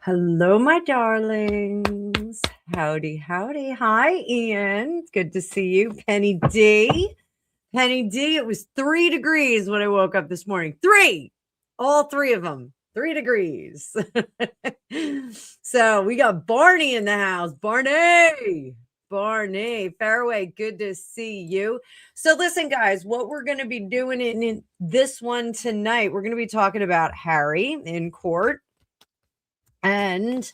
Hello, my darlings. Howdy, howdy. Hi, Ian. Good to see you. Penny D. Penny D, it was 3 degrees when I woke up this morning. 3. All 3 of them. 3 degrees. So we got Barney in the house. Barney. Fairway, good to see you. So listen, guys, what we're going to be doing in this one tonight, we're going to be talking about Harry in court. And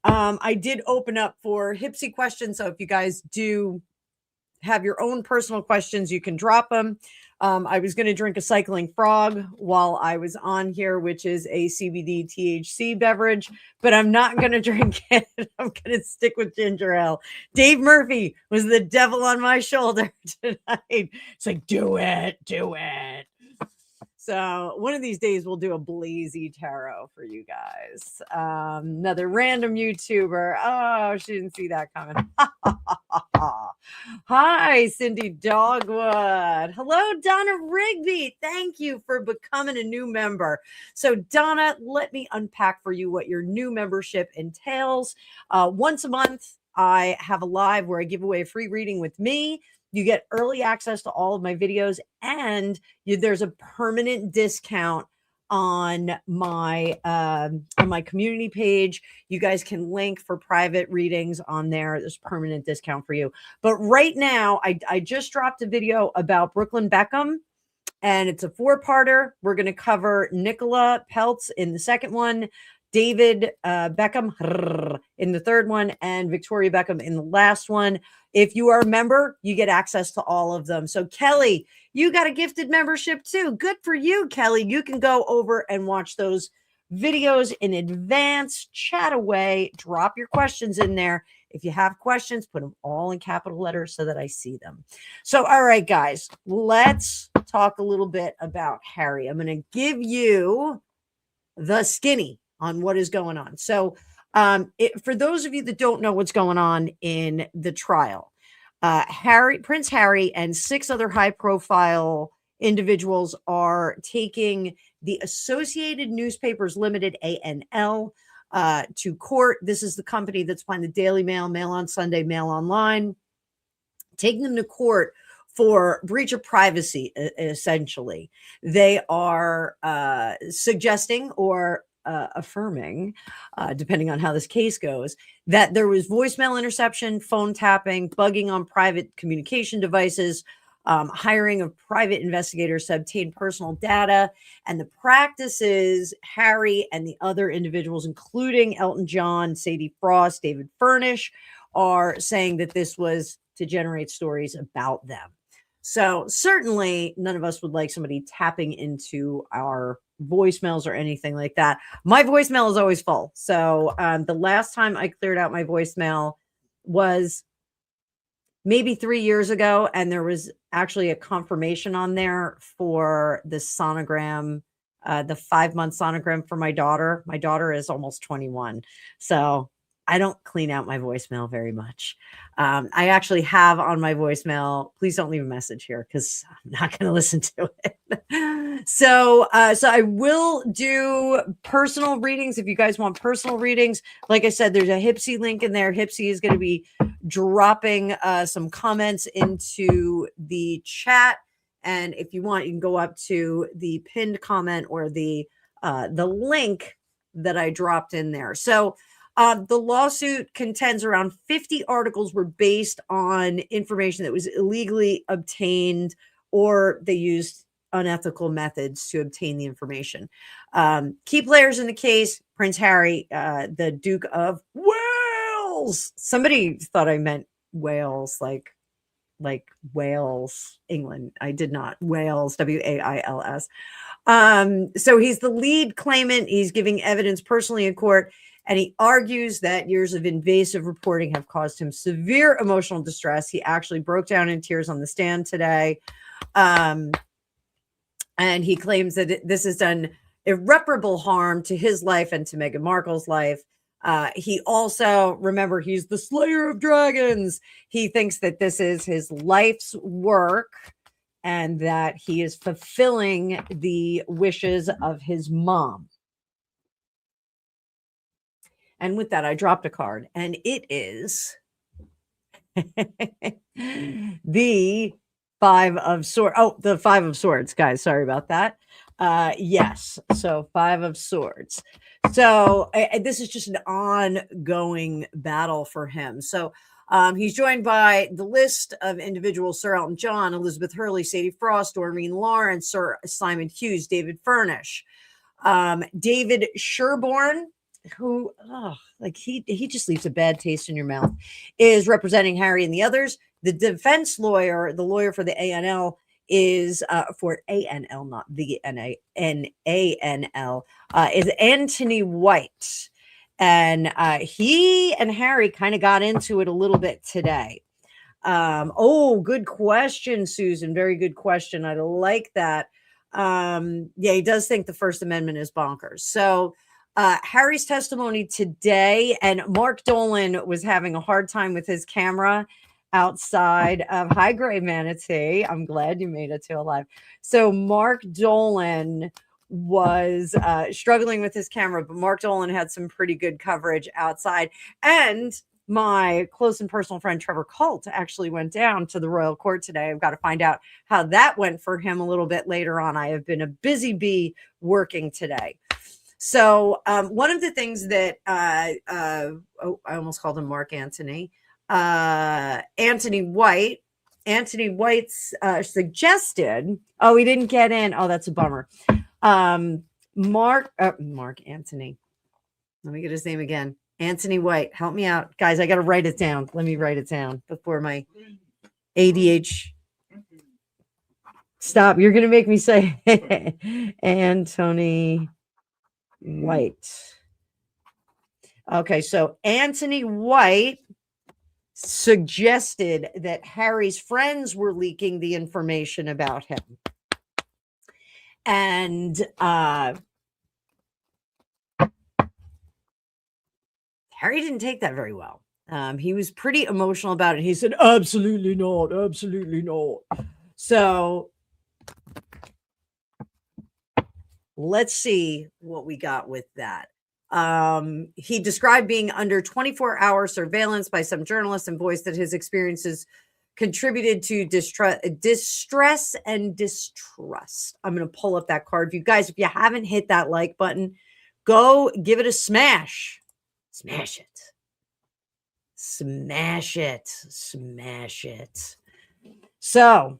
I did open up for Hipsy questions. So if you guys do have your own personal questions, you can drop them. I was going to drink a cycling frog while I was on here, which is a CBD THC beverage, but I'm not going to drink it. I'm going to stick with ginger ale. Dave Murphy was the devil on my shoulder tonight. It's like, do it. So one of these days we'll do a Blazy Tarot for you guys. Another random YouTuber. Oh, she didn't see that coming. Hi, Cindy Dogwood. Hello, Donna Rigby. Thank you for becoming a new member. So, Donna, let me unpack for you what your new membership entails. Once a month, I have a live where I give away a free reading with me. You get early access to all of my videos, and there's a permanent discount on my community page. You guys can link for private readings on there. There's permanent discount for you. But right now, I just dropped a video about Brooklyn Beckham, and it's a 4-parter. We're going to cover Nicola Peltz in the second one, David Beckham in the third one, and Victoria Beckham in the last one. If you are a member, you get access to all of them. So Kelly, you got a gifted membership too. Good for you, Kelly. You can go over and watch those videos in advance, chat away, drop your questions in there. If you have questions, put them all in capital letters so that I see them. So, all right, guys, let's talk a little bit about Harry. I'm going to give you the skinny on what is going on. So, for those of you that don't know what's going on in the trial, Prince Harry and 6 other high-profile individuals are taking the Associated Newspapers Limited, ANL, to court. This is the company that's supplying the Daily Mail, Mail on Sunday, Mail Online, taking them to court for breach of privacy, essentially. They are suggesting or affirming, depending on how this case goes, that there was voicemail interception, phone tapping, bugging on private communication devices, hiring of private investigators to obtain personal data. And the practices, Harry and the other individuals, including Elton John, Sadie Frost, David Furnish, are saying that this was to generate stories about them. So certainly none of us would like somebody tapping into our voicemails or anything like that. My voicemail is always full. So the last time I cleared out my voicemail was maybe 3 years ago, and there was actually a confirmation on there for the sonogram, the 5-month sonogram for my daughter. My daughter is almost 21. So I don't clean out my voicemail very much. I actually have on my voicemail, please don't leave a message here because I'm not going to listen to it. So I will do personal readings. If you guys want personal readings, like I said, there's a Hipsy link in there. Hipsy is going to be dropping some comments into the chat. And if you want, you can go up to the pinned comment or the link that I dropped in there. So the lawsuit contends around 50 articles were based on information that was illegally obtained, or they used unethical methods to obtain the information. Key players in the case: Prince Harry, the Duke of Wales. Somebody thought I meant Wales, like Wales, England. I did not. Wales, Wales. So he's the lead claimant. He's giving evidence personally in court. And he argues that years of invasive reporting have caused him severe emotional distress. He actually broke down in tears on the stand today. And he claims that this has done irreparable harm to his life and to Meghan Markle's life. He also, remember, he's the slayer of dragons. He thinks that this is his life's work and that he is fulfilling the wishes of his mom. And with that, I dropped a card, and it is the 5 of Swords. Oh, the 5 of Swords, guys. Sorry about that. Yes. So 5 of Swords. So this is just an ongoing battle for him. So he's joined by the list of individuals: Sir Elton John, Elizabeth Hurley, Sadie Frost, Doreen Lawrence, Sir Simon Hughes, David Furnish, David Sherborne, who, he just leaves a bad taste in your mouth, is representing Harry and the others. The defense lawyer, the lawyer for the ANL, is for ANL, not the NANL, is Anthony White. And he and Harry kind of got into it a little bit today. Good question, Susan. Very good question. I like that. He does think the First Amendment is bonkers. So Harry's testimony today, and Mark Dolan was having a hard time with his camera, outside of High Grade Manatee. I'm glad you made it to alive. So Mark Dolan was struggling with his camera, but Mark Dolan had some pretty good coverage outside. And my close and personal friend Trevor Colt actually went down to the royal court today. I've got to find out how that went for him a little bit later on. I have been a busy bee working today. So one of the things that I almost called him Mark Antony. Anthony White's suggested. Oh, he didn't get in. Oh, that's a bummer. Mark Antony. Let me get his name again. Anthony White. Help me out, guys. I got to write it down. Let me write it down before my ADHD. Stop. You're going to make me say Anthony White. Okay, so Anthony White suggested that Harry's friends were leaking the information about him. And Harry didn't take that very well. He was pretty emotional about it. He said, absolutely not, absolutely not. So let's see what we got with that. He described being under 24-hour surveillance by some journalists and voiced that his experiences contributed to distress and distrust. I'm going to pull up that card. You guys, if you haven't hit that like button, go give it a smash. Smash it. Smash it. Smash it. So,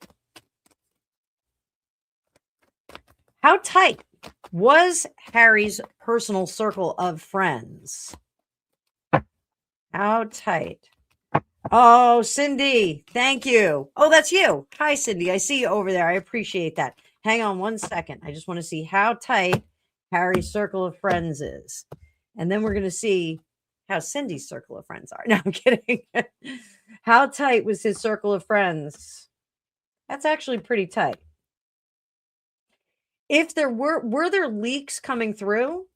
how tight was Harry's personal circle of friends? How tight? Oh, Cindy, thank you. Oh, that's you. Hi, Cindy. I see you over there. I appreciate that. Hang on one second. I just want to see how tight Harry's circle of friends is. And then we're going to see how Cindy's circle of friends are. No, I'm kidding. How tight was his circle of friends? That's actually pretty tight. If there were there leaks coming through?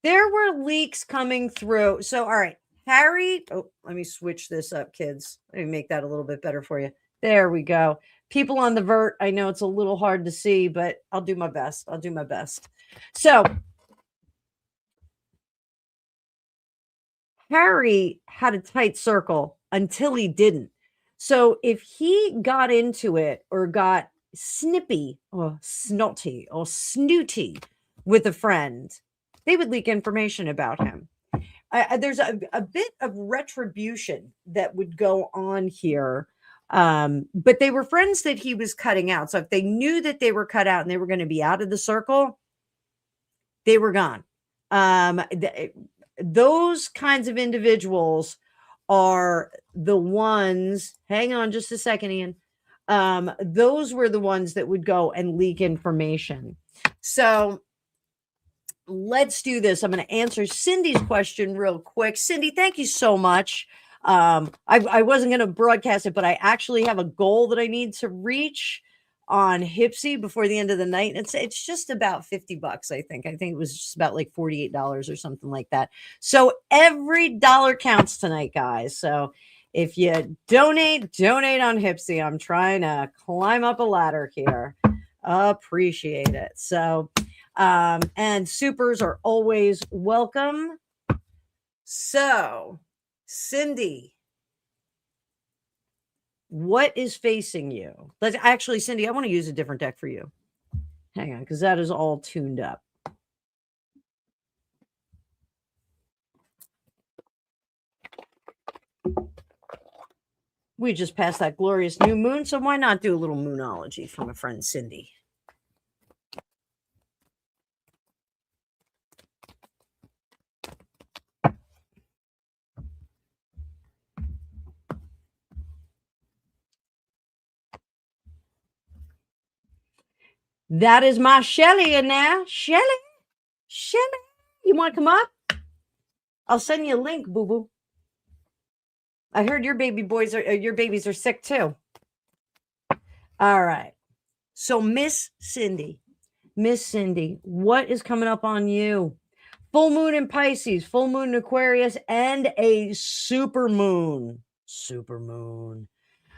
There were leaks coming through. So, all right, Harry. Oh, let me switch this up, kids. Let me make that a little bit better for you. There we go. People on the vert, I know it's a little hard to see, but I'll do my best. I'll do my best. So, Harry had a tight circle until he didn't. So, if he got into it or got snippy or snotty or snooty with a friend, they would leak information about him. There's a bit of retribution that would go on here. But they were friends that he was cutting out. So if they knew that they were cut out and they were going to be out of the circle, they were gone. Those kinds of individuals are the ones, hang on just a second, Ian. Those were the ones that would go and leak information. So let's do this. I'm going to answer Cindy's question real quick. Cindy, thank you so much. I wasn't going to broadcast it, but I actually have a goal that I need to reach on Hipsy before the end of the night. It's just about $50, I think. I think it was just about like $48 or something like that. So every dollar counts tonight, guys. So if you donate on Hipsy. I'm trying to climb up a ladder here. Appreciate it. So, and supers are always welcome. So, Cindy, what is facing you? Let's actually, Cindy, I want to use a different deck for you. Hang on, because that is all tuned up. We just passed that glorious new moon, so why not do a little moonology from a friend, Cindy? That is my Shelly in there. Shelly, you want to come up? I'll send you a link, boo-boo. I heard your babies are sick too. All right. So Miss Cindy, what is coming up on you? Full moon in Pisces, full moon in Aquarius, and a super moon Supermoon.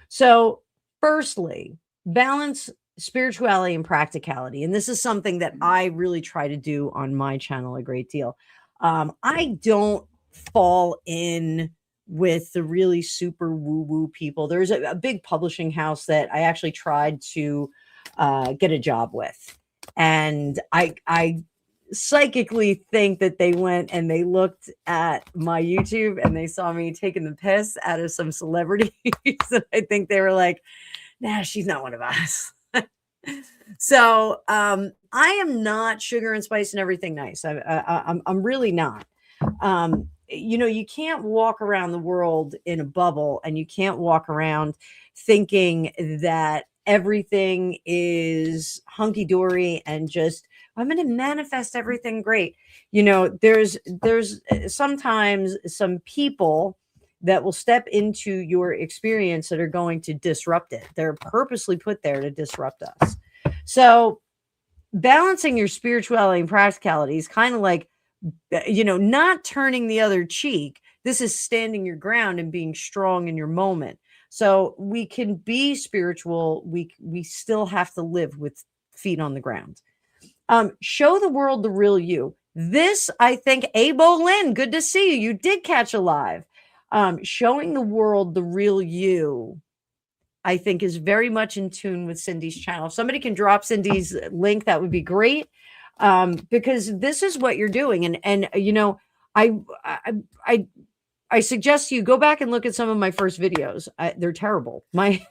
So, firstly, balance spirituality and practicality. And this is something that I really try to do on my channel a great deal. I don't fall in with the really super woo woo people. There's a big publishing house that I actually tried to get a job with. And I psychically think that they went and they looked at my YouTube and they saw me taking the piss out of some celebrities. And I think they were like, nah, she's not one of us. So I am not sugar and spice and everything nice. I'm really not. You can't walk around the world in a bubble, and you can't walk around thinking that everything is hunky dory and just I'm going to manifest everything great. There's sometimes some people that will step into your experience that are going to disrupt it. They're purposely put there to disrupt us. So balancing your spirituality and practicality is kind of like, not turning the other cheek. This is standing your ground and being strong in your moment. So we can be spiritual. We still have to live with feet on the ground. Show the world the real you. This, I think, Abo Lynn, good to see you. You did catch a live. Showing the world the real you, I think, is very much in tune with Cindy's channel. If somebody can drop Cindy's link, that would be great. Because this is what you're doing. And I suggest you go back and look at some of my first videos. They're terrible. My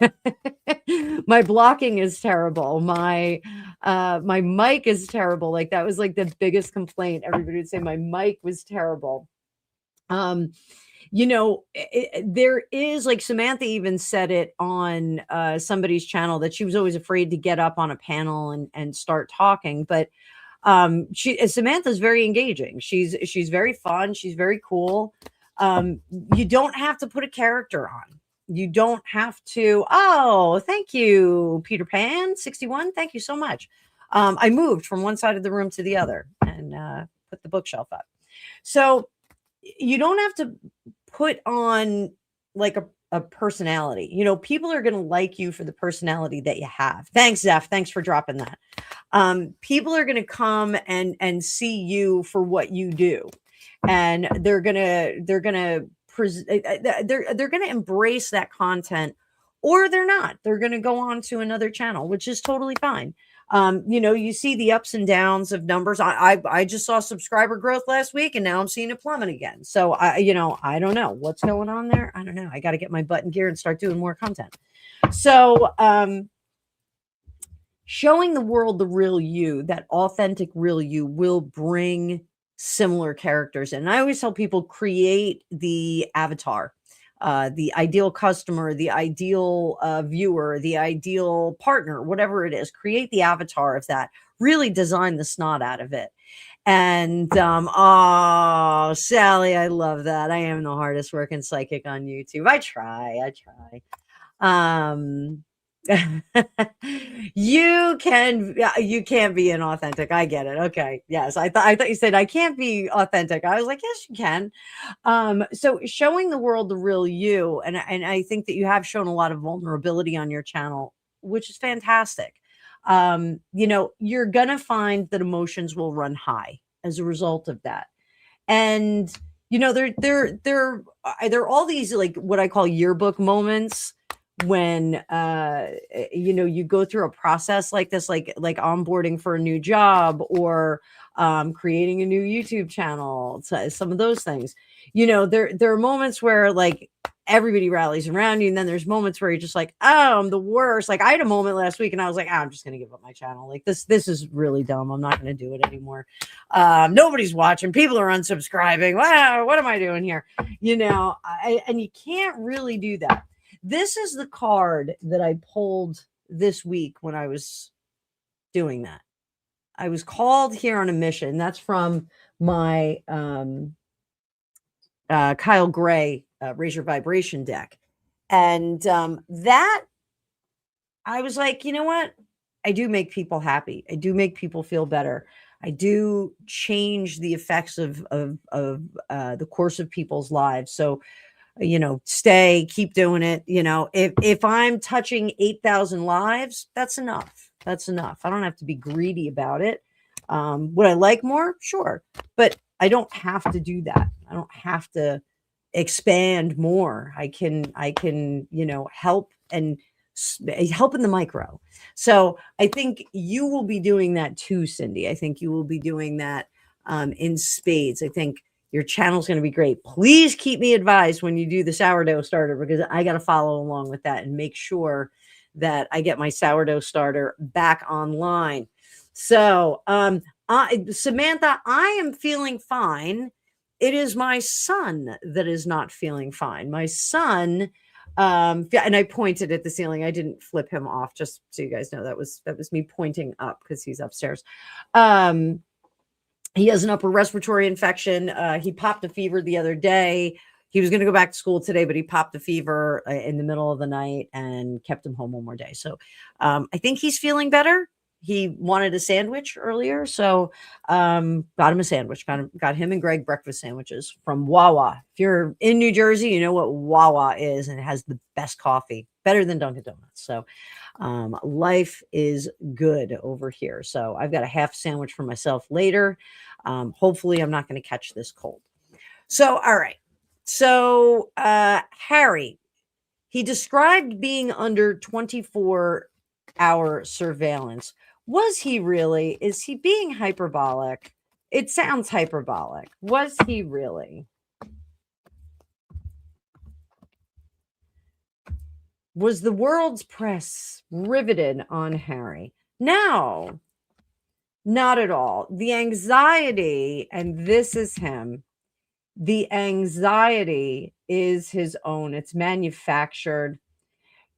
my blocking is terrible. My mic is terrible. Like that was like the biggest complaint. Everybody would say my mic was terrible. There is, like, Samantha even said it on somebody's channel, that she was always afraid to get up on a panel and start talking. But Samantha's very engaging. She's very fun. She's very cool. You don't have to put a character on. You don't have to. Oh, thank you, Peter Pan 61. Thank you so much. I moved from one side of the room to the other and put the bookshelf up. So you don't have to put on like a personality. People are going to like you for the personality that you have. Thanks, Zeph. Thanks for dropping that. People are going to come and see you for what you do. And they're going to embrace that content, or they're not. They're going to go on to another channel, which is totally fine. You see the ups and downs of numbers. I just saw subscriber growth last week, and now I'm seeing it plummet again. So I don't know what's going on there. I don't know. I got to get my butt in gear and start doing more content. So, showing the world the real you, that authentic real you, will bring similar characters. And I always tell people, create the avatar. The ideal customer, the ideal viewer, the ideal partner, whatever it is, create the avatar of that. Really design the snot out of it. And oh, Sally, I love that. I am the hardest working psychic on YouTube. I try. You can't be inauthentic. I get it. Okay. Yes. I thought you said I can't be authentic. I was like, yes, you can. So showing the world the real you, and I think that you have shown a lot of vulnerability on your channel, which is fantastic. You're gonna find that emotions will run high as a result of that. And there are all these, like, what I call yearbook moments, when you go through a process like this, like onboarding for a new job, or creating a new YouTube channel, some of those things. There are moments where, like, everybody rallies around you, and then there's moments where you're just like, oh, I'm the worst. Like, I had a moment last week and I was like, I'm just gonna give up my channel. Like, this is really dumb. I'm not gonna do it anymore. Nobody's watching, people are unsubscribing. Wow, what am I doing here? And you can't really do that. This is the card that I pulled this week when I was doing that. I was called here on a mission. That's from my Kyle Gray Raise Your Vibration deck. And that, I was like, you know what? I do make people happy. I do make people feel better. I do change the effects of the course of people's lives. So keep doing it. If I'm touching 8,000 lives, that's enough. That's enough. I don't have to be greedy about it. Would I like more? Sure. But I don't have to do that. I don't have to expand more. I can, help and help in the micro. So I think you will be doing that too, Cindy. I think you will be doing that in spades. I think your channel's going to be great. Please keep me advised when you do the sourdough starter, because I got to follow along with that and make sure that I get my sourdough starter back online. So, Samantha, I am feeling fine. It is my son that is not feeling fine. My son, and I pointed at the ceiling. I didn't flip him off, just so you guys know. That was me pointing up because he's upstairs. He has an upper respiratory infection. He popped a fever the other day. He was going to go back to school today, but he popped a fever in the middle of the night and kept him home one more day. So I think he's feeling better. He wanted a sandwich earlier, so got him a sandwich. Got him and Greg breakfast sandwiches from Wawa. If you're in New Jersey, you know what Wawa is, and it has the best coffee, better than Dunkin' Donuts. So life is good over here. So I've got a half sandwich for myself later. Hopefully I'm not going to catch this cold. So, all right. So Harry, he described being under 24-hour surveillance. Was he really? Is he being hyperbolic? It sounds hyperbolic. Was he really? Was the world's press riveted on Harry? No, not at all. The anxiety, and this is him, the anxiety is his own. It's manufactured.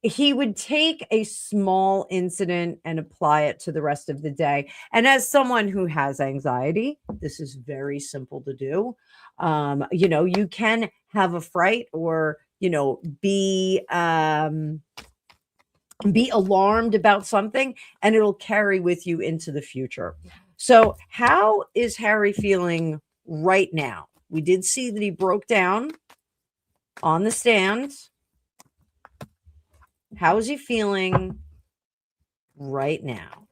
He would take a small incident and apply it to the rest of the day. And as someone who has anxiety, this is very simple to do. You can have a fright or, be alarmed about something, and it'll carry with you into the future. So how is Harry feeling right now? We did see that he broke down on the stand. How is he feeling right now?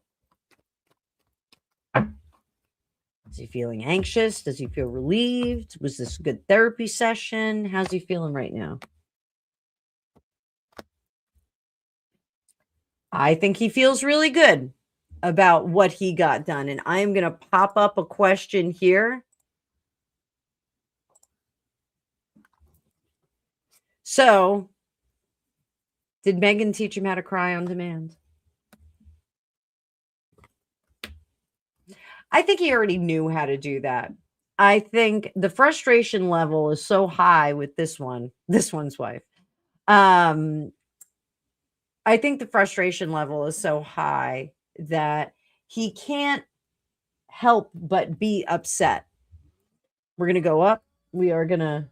Is he feeling anxious? Does he feel relieved? Was this a good therapy session? How's he feeling right now? I think he feels really good about what he got done. And I'm going to pop up a question here. So, did Meghan teach him how to cry on demand? I think he already knew how to do that. I think the frustration level is so high with this one's wife. I think the frustration level is so high that he can't help but be upset. We're going to go up. We are going to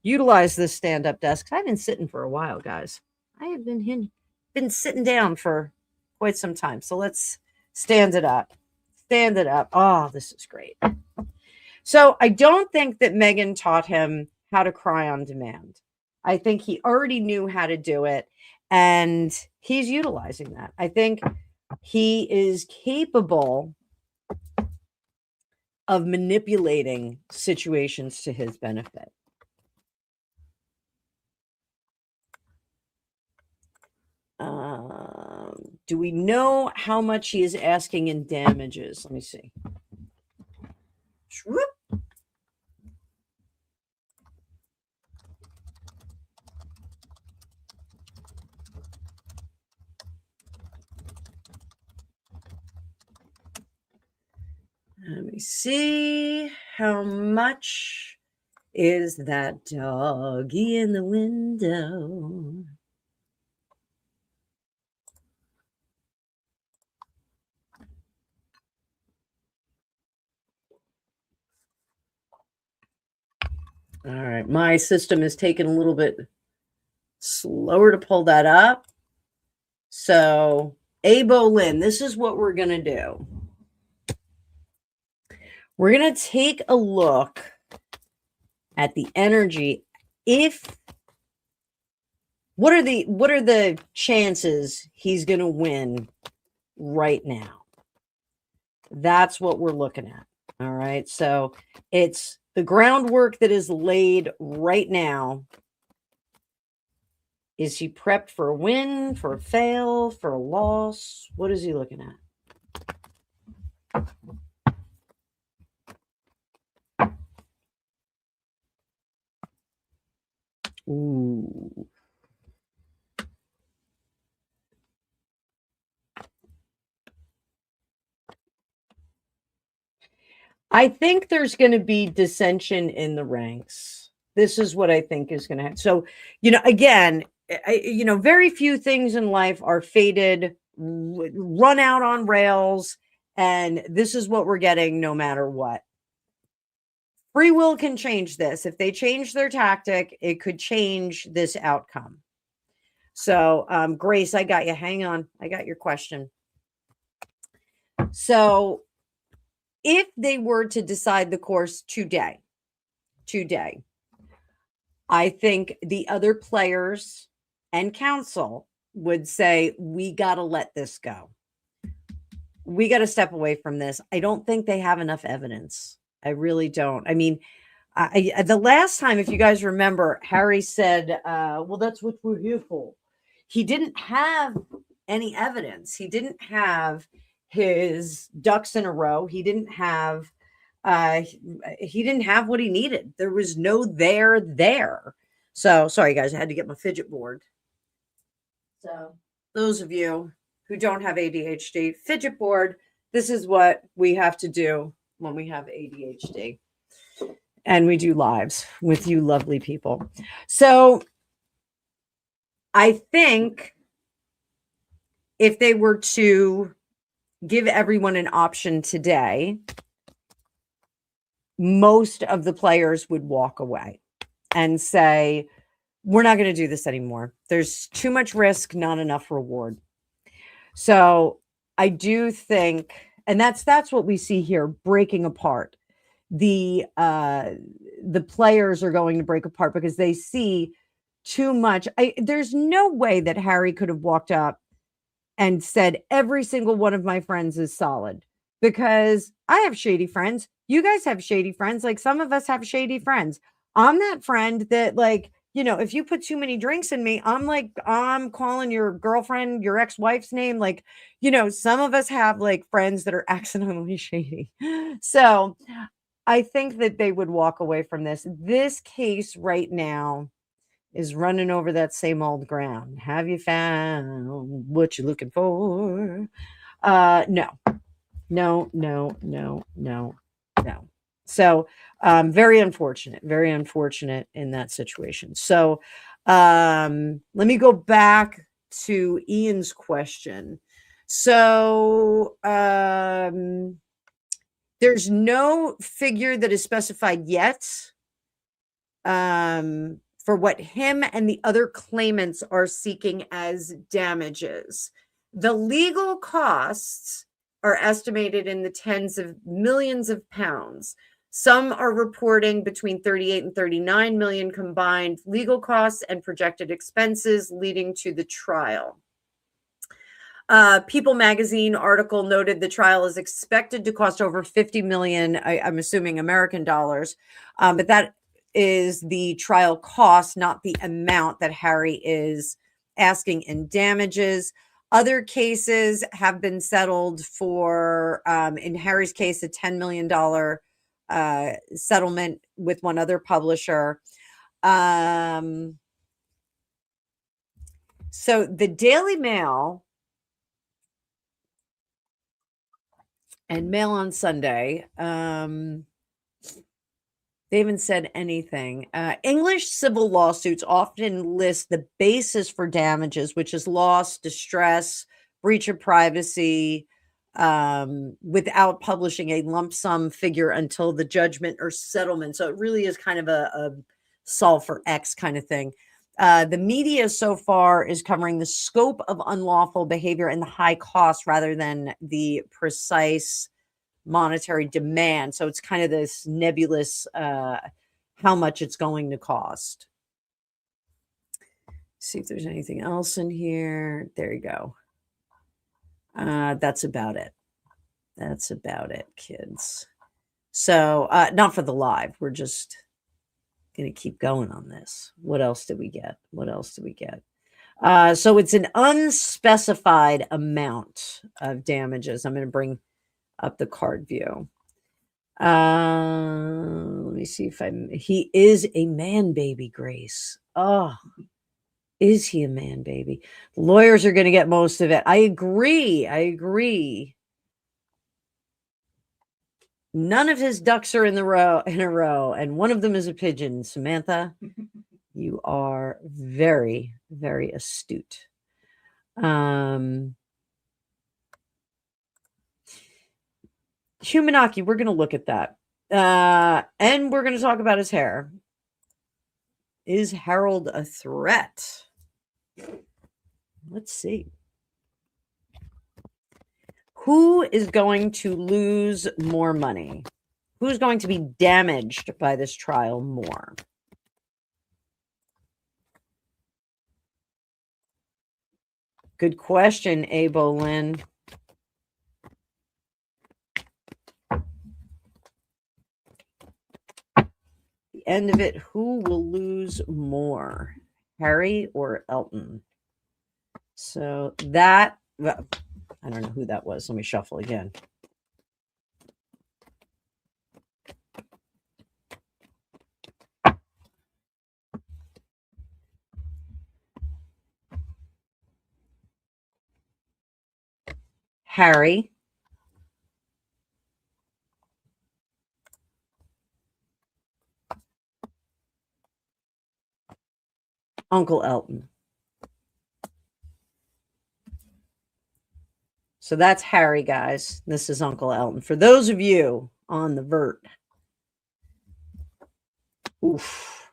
utilize this stand-up desk. I've been sitting for a while, guys. I have been sitting down for quite some time. So let's stand it up. Stand it up. Oh, this is great. So I don't think that Meghan taught him how to cry on demand. I think he already knew how to do it, and he's utilizing that. I think he is capable of manipulating situations to his benefit. Do we know how much he is asking in damages? Let me see. Let me see. How much is that doggy in the window? All right. My system is taking a little bit slower to pull that up. So, Boleyn, this is what we're going to do. We're going to take a look at the energy what are the chances he's going to win right now? That's what we're looking at. All right. So it's the groundwork that is laid right now. Is he prepped for a win, for a fail, for a loss? What is he looking at? Ooh. I think there's going to be dissension in the ranks. This is what I think is going to happen. So, again, very few things in life are fated, run out on rails, and this is what we're getting no matter what. Free will can change this. If they change their tactic, it could change this outcome. So, Grace, I got you. Hang on. I got your question. So, if they were to decide the course today, I think the other players and council would say, we got to let this go. We got to step away from this. I don't think they have enough evidence. I really don't. I mean, the last time, if you guys remember, Harry said, well, that's what we're here for. He didn't have any evidence. He didn't have his ducks in a row. He didn't have what he needed. There was no there. So sorry, guys, I had to get my fidget board. So those of you who don't have ADHD, fidget board, this is what we have to do when we have ADHD. And we do lives with you lovely people. So I think if they were to give everyone an option today, most of the players would walk away and say, we're not going to do this anymore. There's too much risk, not enough reward. So I do think, and that's what we see here, breaking apart. The players are going to break apart because they see too much. There's no way that Harry could have walked up and said, every single one of my friends is solid, because I have shady friends. You guys have shady friends. Like, some of us have shady friends. I'm that friend that, like, if you put too many drinks in me, I'm calling your girlfriend, your ex-wife's name. Like, some of us have like friends that are accidentally shady. So I think that they would walk away from this. This case right now is running over that same old ground. Have you found what you're looking for? No. So very unfortunate in that situation. So let me go back to Ian's question. So there's no figure that is specified yet for what him and the other claimants are seeking as damages. The legal costs are estimated in the tens of millions of pounds. Some are reporting between 38 and 39 million combined legal costs and projected expenses leading to the trial. People magazine article noted the trial is expected to cost over 50 million, I'm assuming American dollars, but that is the trial cost, not the amount that Harry is asking in damages. Other cases have been settled for, in Harry's case, a $10 million settlement with one other publisher. So the Daily Mail and Mail on Sunday, they haven't said anything. English civil lawsuits often list the basis for damages, which is loss, distress, breach of privacy, without publishing a lump sum figure until the judgment or settlement. So it really is kind of a solve for X kind of thing. The media so far is covering the scope of unlawful behavior and the high cost rather than the precise monetary demand. So it's kind of this nebulous how much it's going to cost. See if there's anything else in here. There you go. That's about it. That's about it, kids. So not for the live. We're just going to keep going on this. What else did we get? What else did we get? So it's an unspecified amount of damages. I'm going to bring up the card view. Let me see if he is a man baby, Grace. Oh, is he a man baby? Lawyers are going to get most of it. I agree. None of his ducks are in a row, and one of them is a pigeon. Samantha, you are very, very astute. Humanaki, we're going to look at that. And we're going to talk about his hair. Is Harold a threat? Let's see. Who is going to lose more money? Who's going to be damaged by this trial more? Good question, Abo Lynn. The end of it, who will lose more? Harry or Elton? So that, well, I don't know who that was. Let me shuffle again. Harry. Uncle Elton. So that's Harry, guys. This is Uncle Elton. For those of you on the vert. Oof.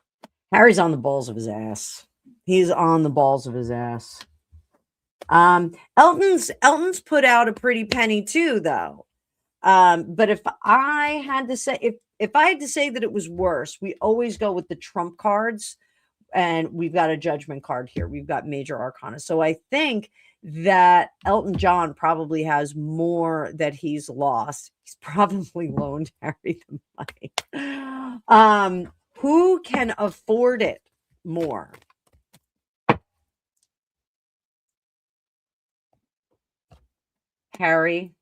Harry's on the balls of his ass. He's on the balls of his ass. Elton's put out a pretty penny too, though. But if I had to say, if I had to say that it was worse, we always go with the trump cards, and we've got a judgment card here. We've got major arcana. So I think that Elton John probably has more that he's lost. He's probably loaned Harry the money. Who can afford it more? Harry,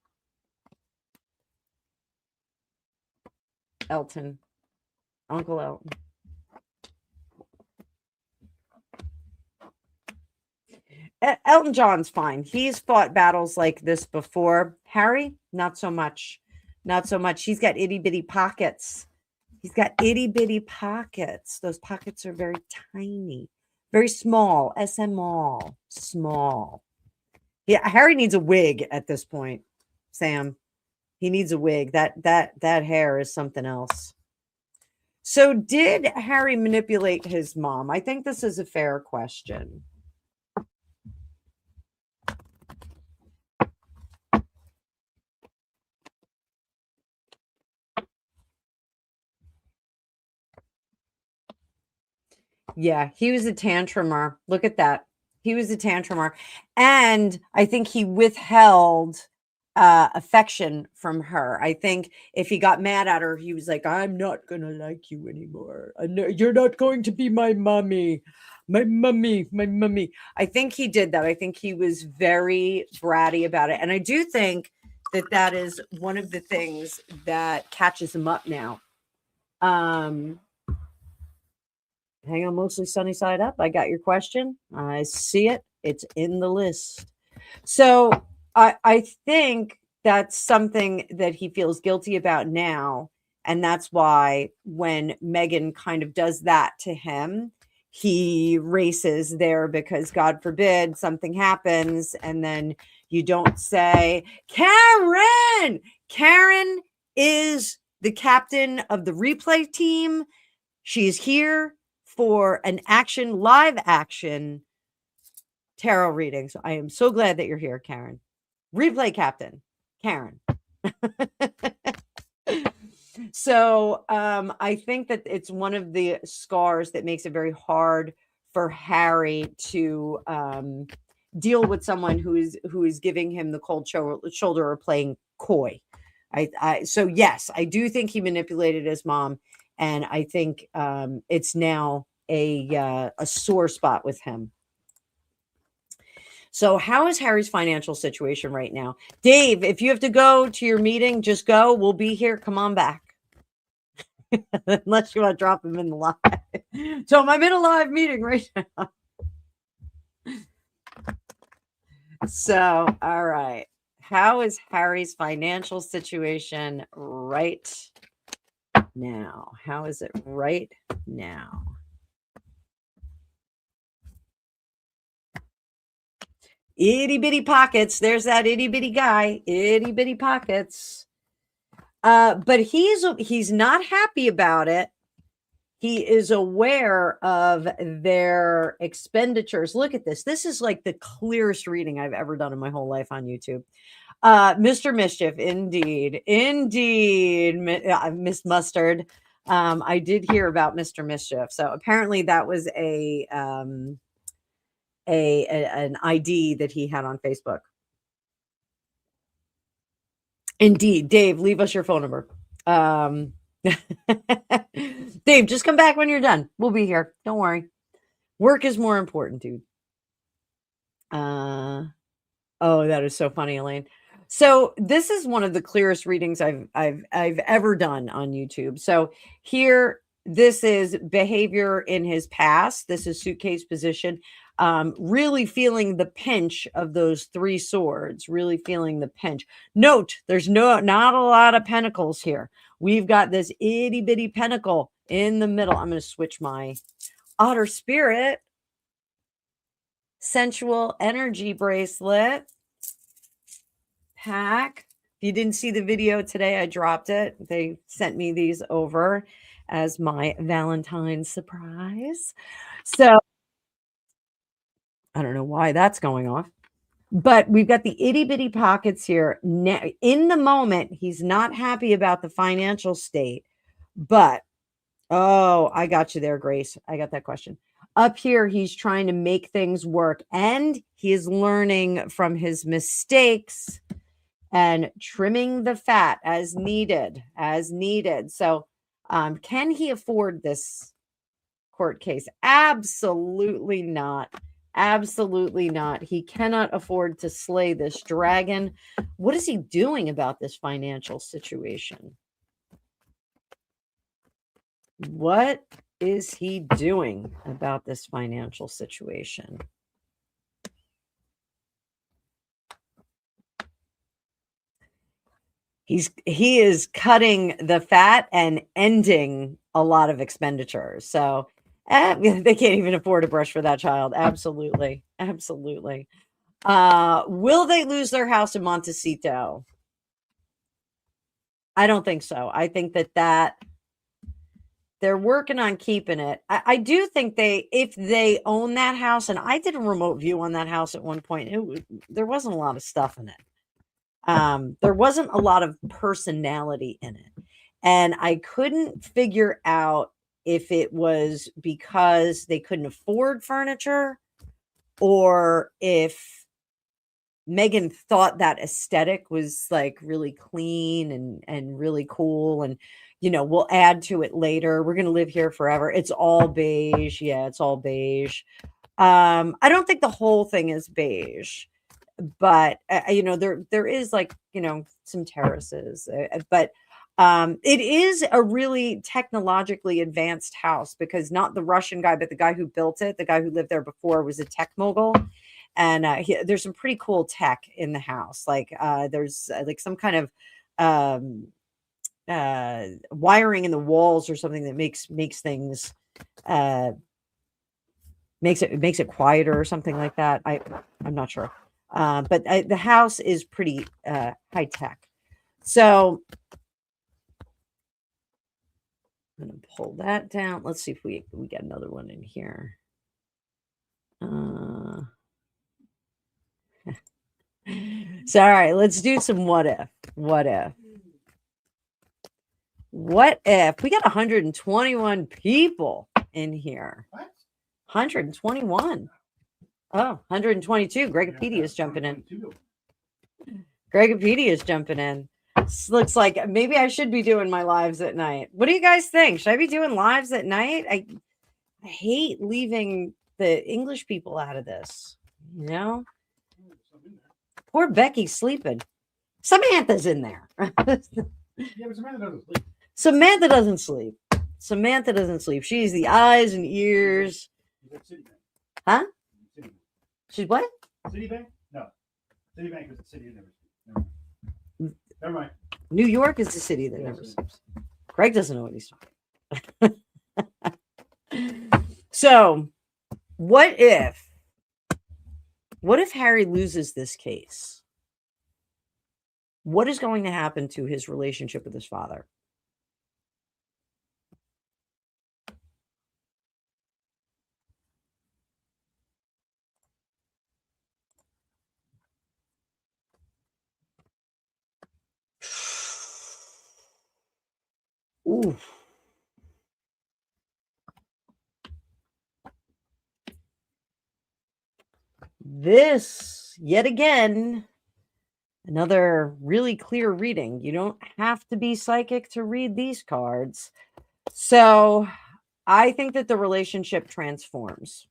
Elton, Uncle Elton. Elton John's fine. He's fought battles like this before. Harry, not so much. Not so much. He's got itty bitty pockets. He's got itty bitty pockets. Those pockets are very tiny, very small. SMall, small. Yeah, Harry needs a wig at this point, Sam. He needs a wig. That hair is something else. So did Harry manipulate his mom? I think this is a fair question. Yeah, he was a tantrumer. Look at that. He was a tantrumer. And I think he withheld affection from her. I think if he got mad at her, he was like, I'm not going to like you anymore. You're not going to be my mommy. My mommy. I think he did that. I think he was very bratty about it. And I do think that that is one of the things that catches him up now. Hang on, mostly sunny side up. I got your question. I see it. It's in the list. So I think that's something that he feels guilty about now. And that's why when Meghan kind of does that to him, he races there because God forbid something happens. And then you don't say, Karen! Karen is the captain of the replay team. She's here for an live action tarot reading. So I am so glad that you're here, Karen. Replay captain, Karen. So I think that it's one of the scars that makes it very hard for Harry to deal with someone who is giving him the cold shoulder or playing coy. So yes, I do think he manipulated his mom, and I think it's now a sore spot with him. So how is Harry's financial situation right now? Dave, if you have to go to your meeting, just go. We'll be here. Come on back. Unless you want to drop him in the live. So I'm in a live meeting right now. So, all right. How is Harry's financial situation right now? How is it right now? Itty bitty pockets. There's that itty bitty guy. Itty bitty pockets. But he's not happy about it. He is aware of their expenditures. Look at this. This is like the clearest reading I've ever done in my whole life on YouTube. Mr. Mischief, indeed. Miss Mustard. I did hear about Mr. Mischief. So apparently that was an ID that he had on Facebook. Indeed. Dave, leave us your phone number. Dave, just come back when you're done. We'll be here. Don't worry. Work is more important, dude. Oh, that is so funny, Elaine. So this is one of the clearest readings I've ever done on YouTube. So here, this is behavior in his past. This is suitcase position. Really feeling the pinch of those 3 swords, really feeling the pinch. Note, there's not a lot of pentacles here. We've got this itty bitty pentacle in the middle. I'm going to switch my otter spirit sensual energy bracelet pack. If you didn't see the video today, I dropped it. They sent me these over as my Valentine's surprise. So I don't know why that's going off, but we've got the itty bitty pockets here. In the moment, he's not happy about the financial state, but oh, I got you there, Grace. I got that question. Up here, he's trying to make things work, and he is learning from his mistakes and trimming the fat as needed. So can he afford this court case? Absolutely not. Absolutely not. He cannot afford to slay this dragon. What is he doing about this financial situation? What is he doing about this financial situation? He is cutting the fat and ending a lot of expenditures. So they can't even afford a brush for that child. Absolutely. Absolutely. Will they lose their house in Montecito? I don't think so. I think that they're working on keeping it. I do think if they own that house, and I did a remote view on that house at one point, there wasn't a lot of stuff in it. There wasn't a lot of personality in it. And I couldn't figure out if it was because they couldn't afford furniture or if Meghan thought that aesthetic was like really clean and really cool. And, we'll add to it later. We're going to live here forever. It's all beige. Yeah, it's all beige. I don't think the whole thing is beige, but there is like, some terraces, but it is a really technologically advanced house because not the Russian guy, but the guy who built it, the guy who lived there before was a tech mogul. And there's some pretty cool tech in the house. Like there's like some kind of wiring in the walls or something that makes things makes it quieter or something like that. I'm not sure. But the house is pretty high tech. So I'm going to pull that down. Let's see if we get another one in here. So, all right, let's do some what if. What if we got 121 people in here? What? 121. Oh, 122. Gregopedia is jumping in. Gregopedia is jumping in. This looks like maybe I should be doing my lives at night. What do you guys think? Should I be doing lives at night? I hate leaving the English people out of this. You know? Poor Becky's sleeping. Samantha's in there. Yeah, but Samantha doesn't sleep. Samantha doesn't sleep. Samantha doesn't sleep. She's the eyes and ears. Huh? She's what? Citibank? No. Citibank is the city that never sleeps. Never mind. New York is the city that never sleeps. Greg doesn't know what he's talking about. So, what if Harry loses this case? What is going to happen to his relationship with his father? Ooh. This, yet again, another really clear reading. You don't have to be psychic to read these cards. So I think that the relationship transforms.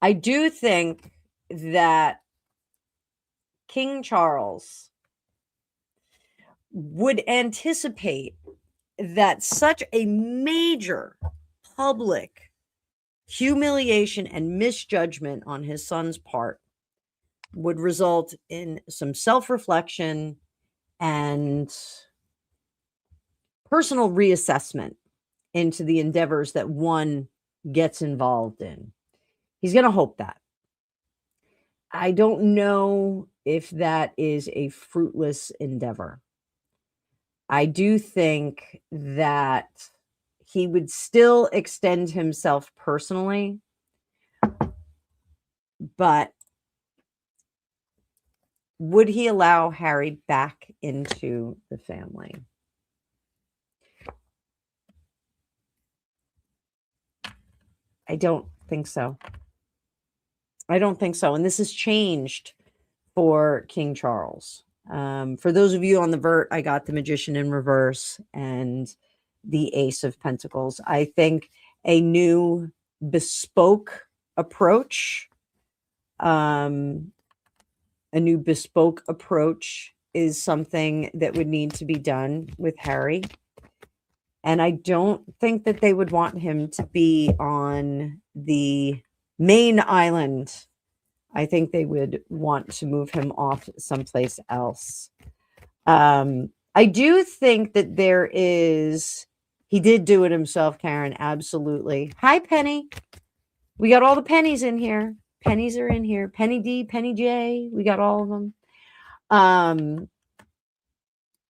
I do think that King Charles would anticipate that such a major public humiliation and misjudgment on his son's part would result in some self-reflection and personal reassessment into the endeavors that one gets involved in. He's going to hope that. I don't know if that is a fruitless endeavor. I do think that he would still extend himself personally, but would he allow Harry back into the family? I don't think so. I don't think so. And this has changed for King Charles. For those of you on the vert, I got the Magician in reverse and the Ace of Pentacles. I think a new bespoke approach, is something that would need to be done with Harry. And I don't think that they would want him to be on the main island. I think they would want to move him off someplace else. I do think that he did do it himself, Karen. Absolutely. Hi, Penny. We got all the pennies in here. Pennies are in here. Penny D, Penny J. We got all of them.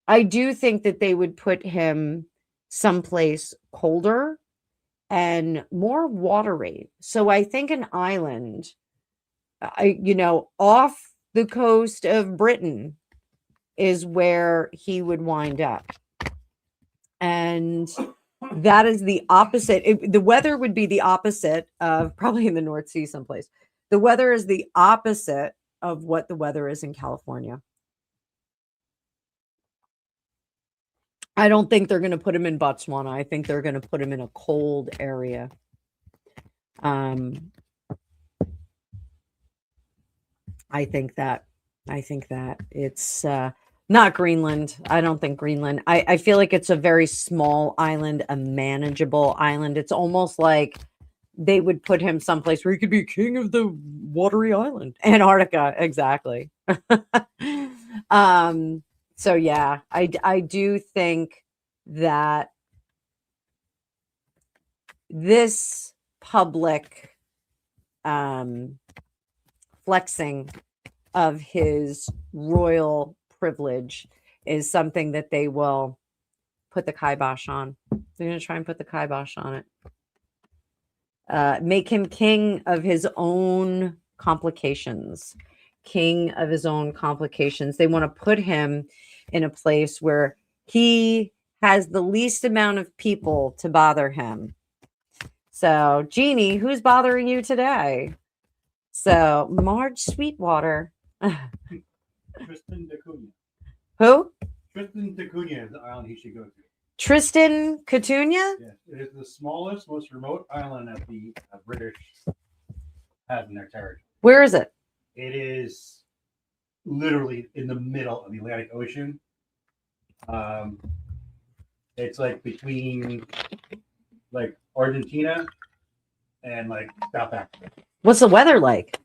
I do think that they would put him someplace colder and more watery. So I think an island, off the coast of Britain is where he would wind up. And that is the opposite. The weather would be the opposite of probably in the North Sea someplace. The weather is the opposite of what the weather is in California. I don't think they're going to put him in Botswana. I think they're going to put him in a cold area. I think that it's not Greenland. I don't think Greenland. I feel like it's a very small island, a manageable island. It's almost like they would put him someplace where he could be king of the watery island. Antarctica, exactly. So yeah, I do think that this public flexing of his royal privilege is something that they will put the kibosh on. They're going to try and put the kibosh on it. Make him king of his own complications. King of his own complications. They want to put him in a place where he has the least amount of people to bother him. So, Jeannie, who's bothering you today? So, Marge Sweetwater. Tristan da Cunha. Who? Tristan da Cunha is the island he should go to. Tristan Catunia? Yes, it is the smallest, most remote island that the British have in their territory. Where is it? It is literally in the middle of the Atlantic Ocean. It's like between like Argentina and like South Africa. What's the weather like?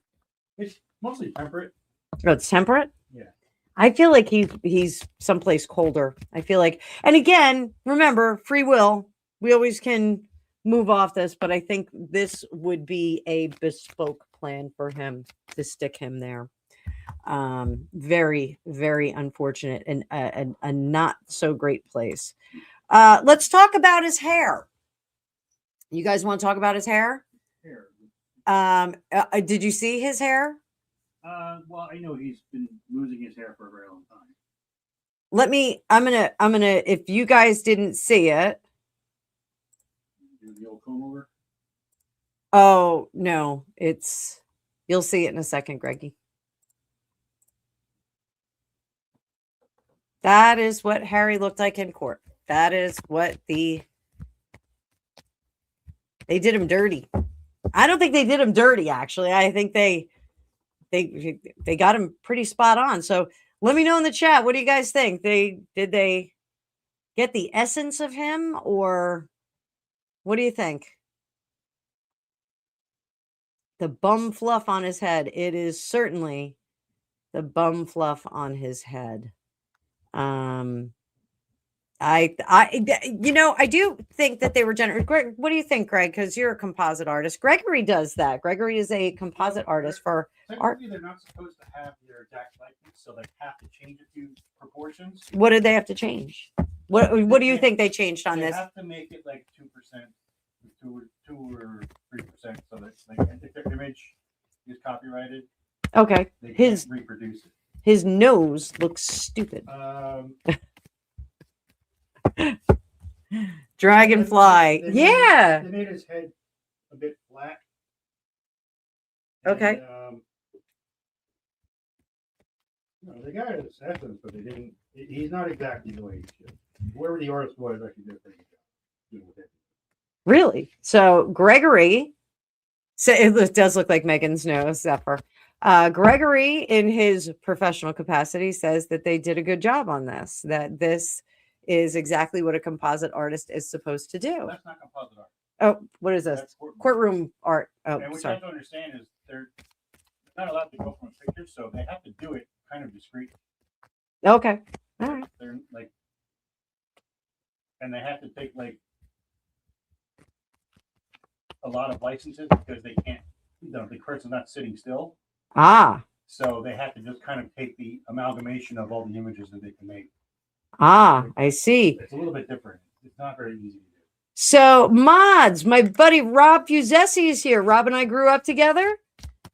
It's mostly temperate. Oh, it's temperate? Yeah. I feel like he's someplace colder. I feel like, and again, remember, free will. We always can move off this, but I think this would be a bespoke plan for him to stick him there. Very, very unfortunate and a not so great place. Let's talk about his hair. You guys want to talk about his hair? Did you see his hair? Well, I know he's been losing his hair for a very long time. I'm gonna, if you guys didn't see it. Do the old comb over? Oh, no, you'll see it in a second, Greggy. That is what Harry looked like in court. That is what they did him dirty. I don't think they did him dirty, actually. I think they got him pretty spot on. So let me know in the chat. What do you guys think? Did they get the essence of him, or what do you think? The bum fluff on his head. It is certainly the bum fluff on his head. I do think that they were generous. Greg, what do you think, Greg? Because you're a composite artist. Gregory does that. Gregory is a composite artist for art. They're not supposed to have their exact likeness, so they have to change a few proportions. What did they have to change? What do you think they changed on this? They have to make it like 2%, 2 or 3%, so that like if their image is copyrighted, okay, they can't reproduce it. His nose looks stupid. Dragonfly. They made his head a bit flat. Okay. They got his essence, but they didn't. He's not exactly the way he should. Whoever the artist was actually did a pretty good job with it. Really? So Gregory, it does look like Meghan's nose, Zephyr. Gregory, in his professional capacity, says that they did a good job on this, that this is exactly what a composite artist is supposed to do. That's not composite art. Oh, what is this? That's courtroom art. Oh, and what sorry. you have to understand is they're not allowed to go from a picture, so they have to do it kind of discreetly. Okay. All right. They're like, and they have to take like a lot of licenses because they can't, the person's not sitting still. Ah. So they have to just kind of take the amalgamation of all the images that they can make. Ah, I see. It's a little bit different. It's not very easy to do. So mods, my buddy Rob Fuzesi is here. Rob and I grew up together.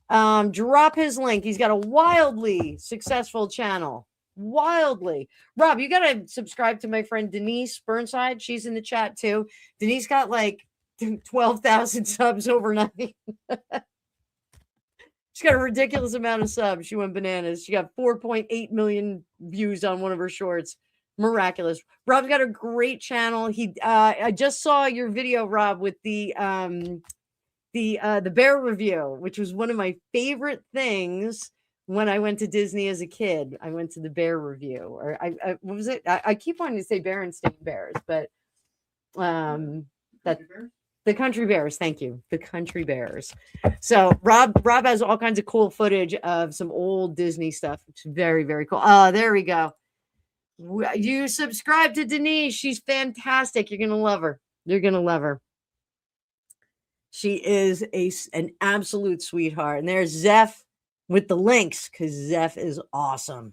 Drop his link. He's got a wildly successful channel. Wildly. Rob, you got to subscribe to my friend Denise Burnside. She's in the chat too. Denise got like 12,000 subs overnight. She's got a ridiculous amount of subs. She went bananas. She got 4.8 million views on one of her shorts. Miraculous. Rob's got a great channel. I just saw your video, Rob, with the bear review, which was one of my favorite things when I went to Disney as a kid. I went to the bear review, or what was it? I keep wanting to say Berenstain Bears, but the Country Bears. Thank you, the Country Bears. So Rob has all kinds of cool footage of some old Disney stuff. It's very, very cool. Oh, there we go. You subscribe to Denise. She's fantastic. You're gonna love her. You're gonna love her. She is an absolute sweetheart. And there's Zeph with the links, because Zeph is awesome.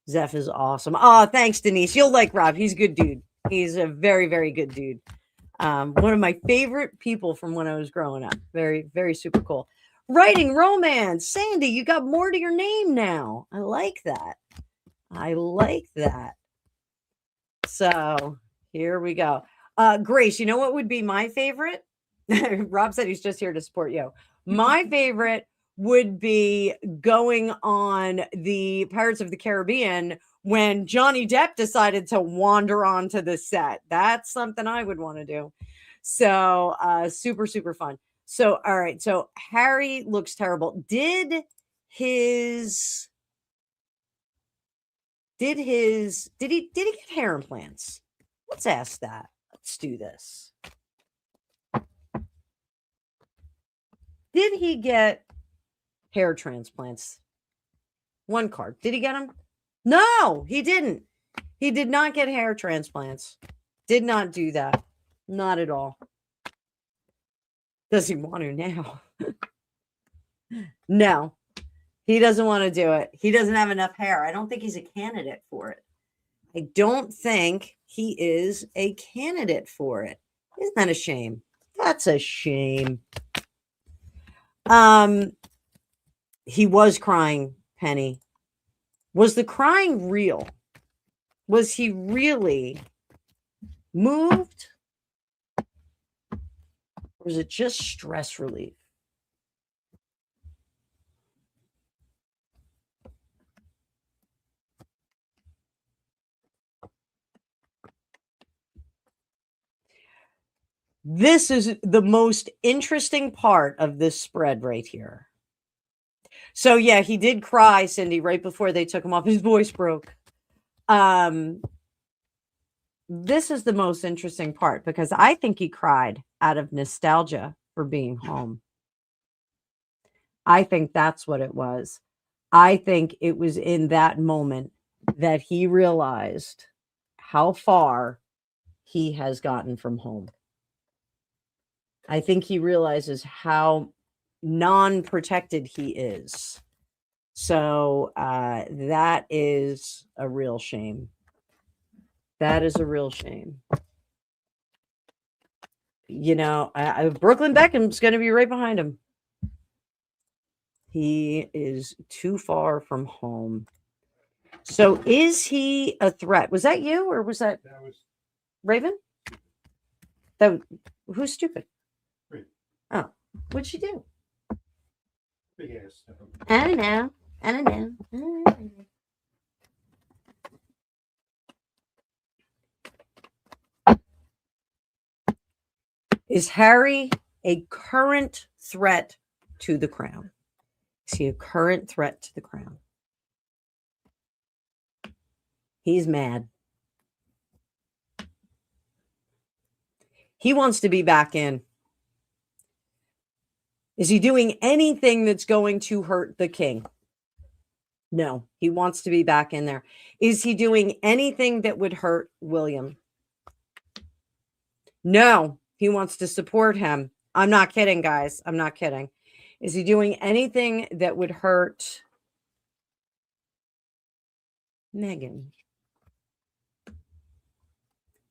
Zeph is awesome. Oh, thanks, Denise. You'll like Rob. He's a good dude. He's a very, very good dude. One of my favorite people from when I was growing up. Very, very super cool. Writing romance. Sandy, you got more to your name now. I like that. I like that. So here we go. Grace, you know what would be my favorite? Rob said he's just here to support you. My favorite would be going on the Pirates of the Caribbean when Johnny Depp decided to wander onto the set. That's something I would want to do. So super, super fun. So, all right. So Harry looks terrible. Did he get hair implants? Let's ask that. Let's do this. Did he get hair transplants? One card. Did he get them? No, he didn't. He did not get hair transplants. Did not do that. Not at all. Does he want to now? No, he doesn't want to do it. He doesn't have enough hair. I don't think he's a candidate for it. I don't think he is a candidate for it. Isn't that a shame? That's a shame. He was crying, Penny. Was the crying real? Was he really moved? Or was it just stress relief? This is the most interesting part of this spread right here. So yeah, he did cry, Cindy, right before they took him off. His voice broke. This is the most interesting part because I think he cried out of nostalgia for being home. I think that's what it was. I think it was in that moment that he realized how far he has gotten from home. I think he realizes how non-protected he is. So that is a real shame. That is a real shame. You know, Brooklyn Beckham's going to be right behind him. He is too far from home. So is he a threat? Was that you or was that Raven? Who's stupid? Raven. Oh, what'd she do? Big ass. I don't know. I don't know. Is Harry a current threat to the crown? Is he a current threat to the crown? He's mad. He wants to be back in. Is he doing anything that's going to hurt the king? No, he wants to be back in there. Is he doing anything that would hurt William? No, he wants to support him. I'm not kidding, guys. I'm not kidding. Is he doing anything that would hurt Meghan?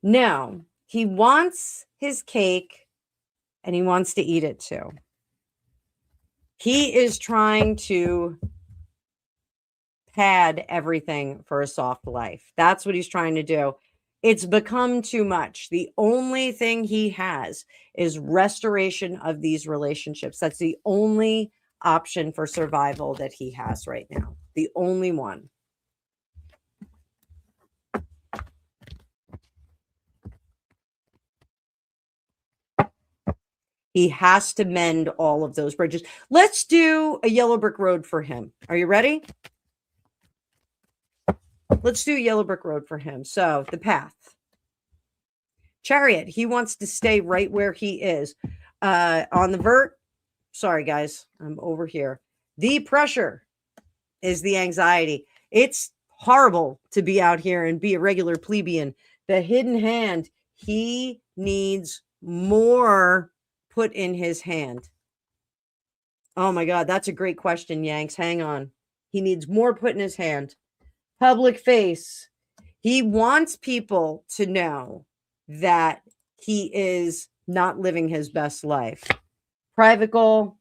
No, he wants his cake and he wants to eat it too. He is trying to pad everything for a soft life. That's what he's trying to do. It's become too much. The only thing he has is restoration of these relationships. That's the only option for survival that he has right now. The only one. He has to mend all of those bridges. Let's do a yellow brick road for him. Are you ready? Let's do yellow brick road for him. So the path. Chariot. He wants to stay right where he is. On the vert. Sorry, guys. I'm over here. The pressure is the anxiety. It's horrible to be out here and be a regular plebeian. The hidden hand. He needs more put in his hand. Oh my God. That's a great question, Yanks. Hang on. He needs more put in his hand. Public face. He wants people to know that he is not living his best life. Private goal.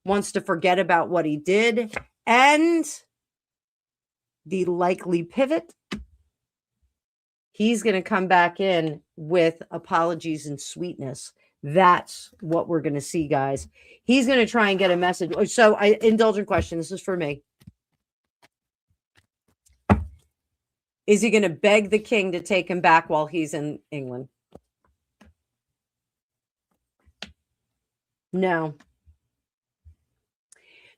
Wants to forget about what he did. And the likely pivot. He's going to come back in with apologies and sweetness. That's what we're going to see, guys. He's going to try and get a message. So, indulgent question. This is for me. Is he going to beg the king to take him back while he's in England? No.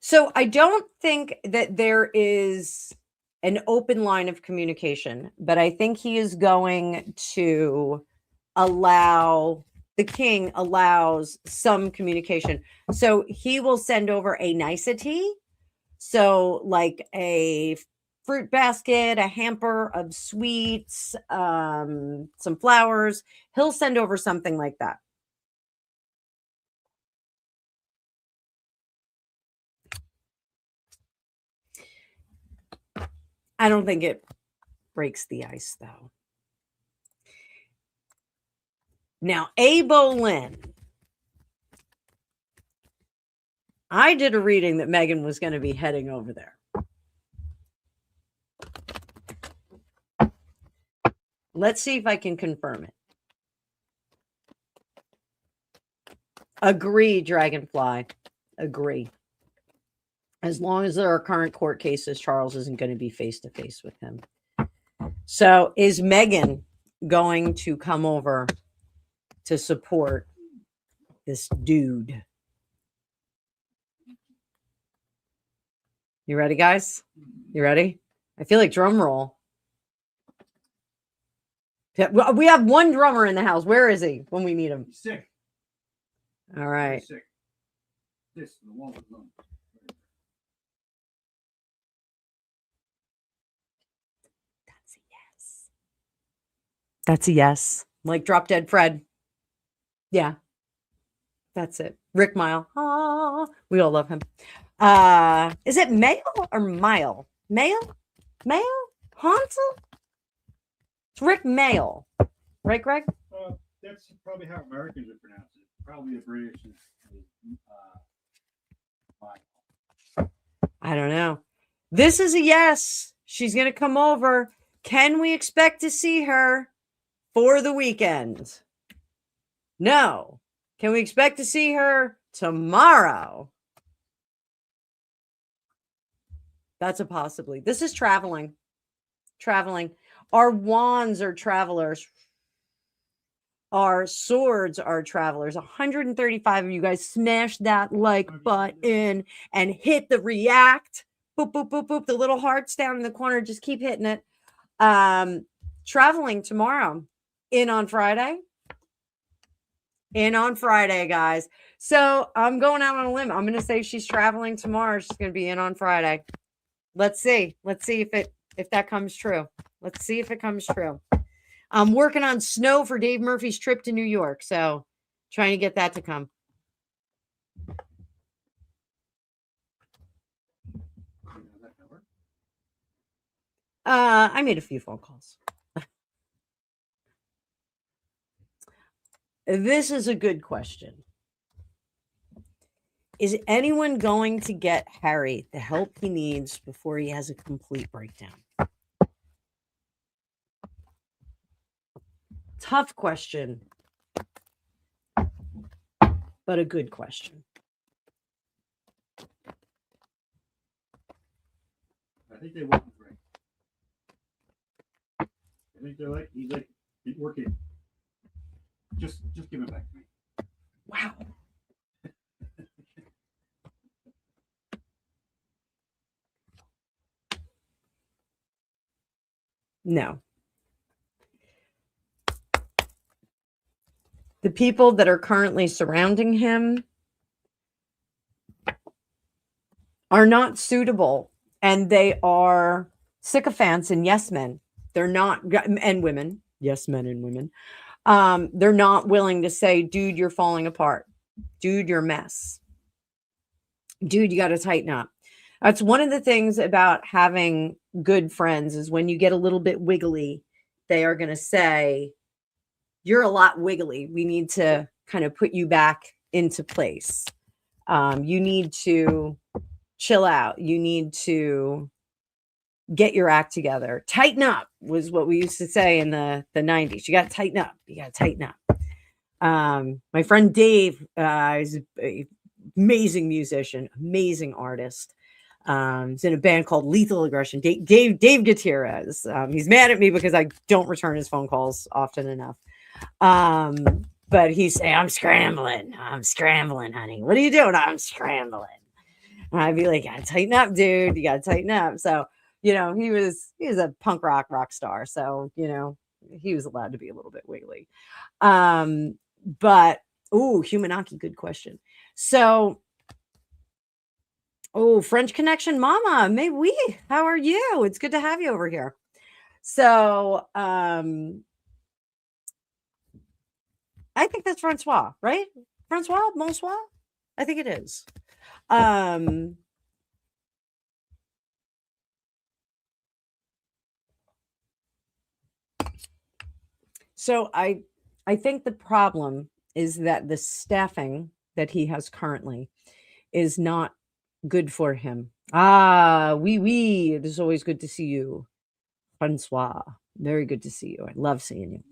So I don't think that there is an open line of communication, but I think he is going to allow, the king allows some communication. So he will send over a nicety. So like a fruit basket, a hamper of sweets, some flowers. He'll send over something like that. I don't think it breaks the ice, though. Now, A. Boleyn. I did a reading that Meghan was going to be heading over there. Let's see if I can confirm it. Agree, Dragonfly. Agree. As long as there are current court cases, Charles isn't going to be face-to-face with him. So is Meghan going to come over to support this dude? You ready, guys? You ready? I feel like drum roll. We have one drummer in the house. Where is he when we need him? He's sick. All right. He's sick. This the one with lung. That's a yes. That's a yes. Like Drop Dead Fred. Yeah. That's it. Rick Mile. Ah, we all love him. Is it Mail or Mile? Mail? Hansel? It's Rick Mail. Right, Greg? That's probably how Americans would pronounce it. Probably the British is I don't know. This is a yes. She's going to come over. Can we expect to see her for the weekend? No. Can we expect to see her tomorrow? That's a possibly. This is traveling. Traveling. Our wands are travelers. Our swords are travelers. 135 of you guys smash that like button and hit the react. Boop, boop, boop, boop. The little hearts down in the corner. Just keep hitting it. Traveling tomorrow. In on Friday. In on Friday, guys. So I'm going out on a limb. I'm going to say she's traveling tomorrow. She's going to be in on Friday. Let's see. Let's see if that comes true. Let's see if it comes true. I'm working on snow for Dave Murphy's trip to New York. So trying to get that to come. I made a few phone calls. This is a good question. Is anyone going to get Harry the help he needs before he has a complete breakdown? Tough question, but a good question. I think they want Greg. I think they're like, he's like, working. Just give it back to me. Wow. No. The people that are currently surrounding him are not suitable, and they are sycophants and yes men. They're not, and women. Yes, men and women. They're not willing to say, dude, you're falling apart. Dude, you're a mess. Dude, you got to tighten up. That's one of the things about having good friends is when you get a little bit wiggly, they are going to say, you're a lot wiggly. We need to kind of put you back into place. You need to chill out. You need to get your act together. Tighten up was what we used to say in the 90s. You got to tighten up. You got to tighten up. My friend Dave is an amazing musician, amazing artist. He's in a band called Lethal Aggression. Dave Gutierrez. He's mad at me because I don't return his phone calls often enough. But he's saying, I'm scrambling, honey. What are you doing? I'm scrambling. And I'd be like, you gotta tighten up, dude. You gotta tighten up. So, he was a punk rock star. So, he was allowed to be a little bit wiggly. But Humanaki, good question. So, French Connection Mama, how are you? It's good to have you over here. So, I think that's Francois, right? Francois, bonsoir. I think it is. So I think the problem is that the staffing that he has currently is not good for him. Oui. It is always good to see you, Francois. Very good to see you. I love seeing you,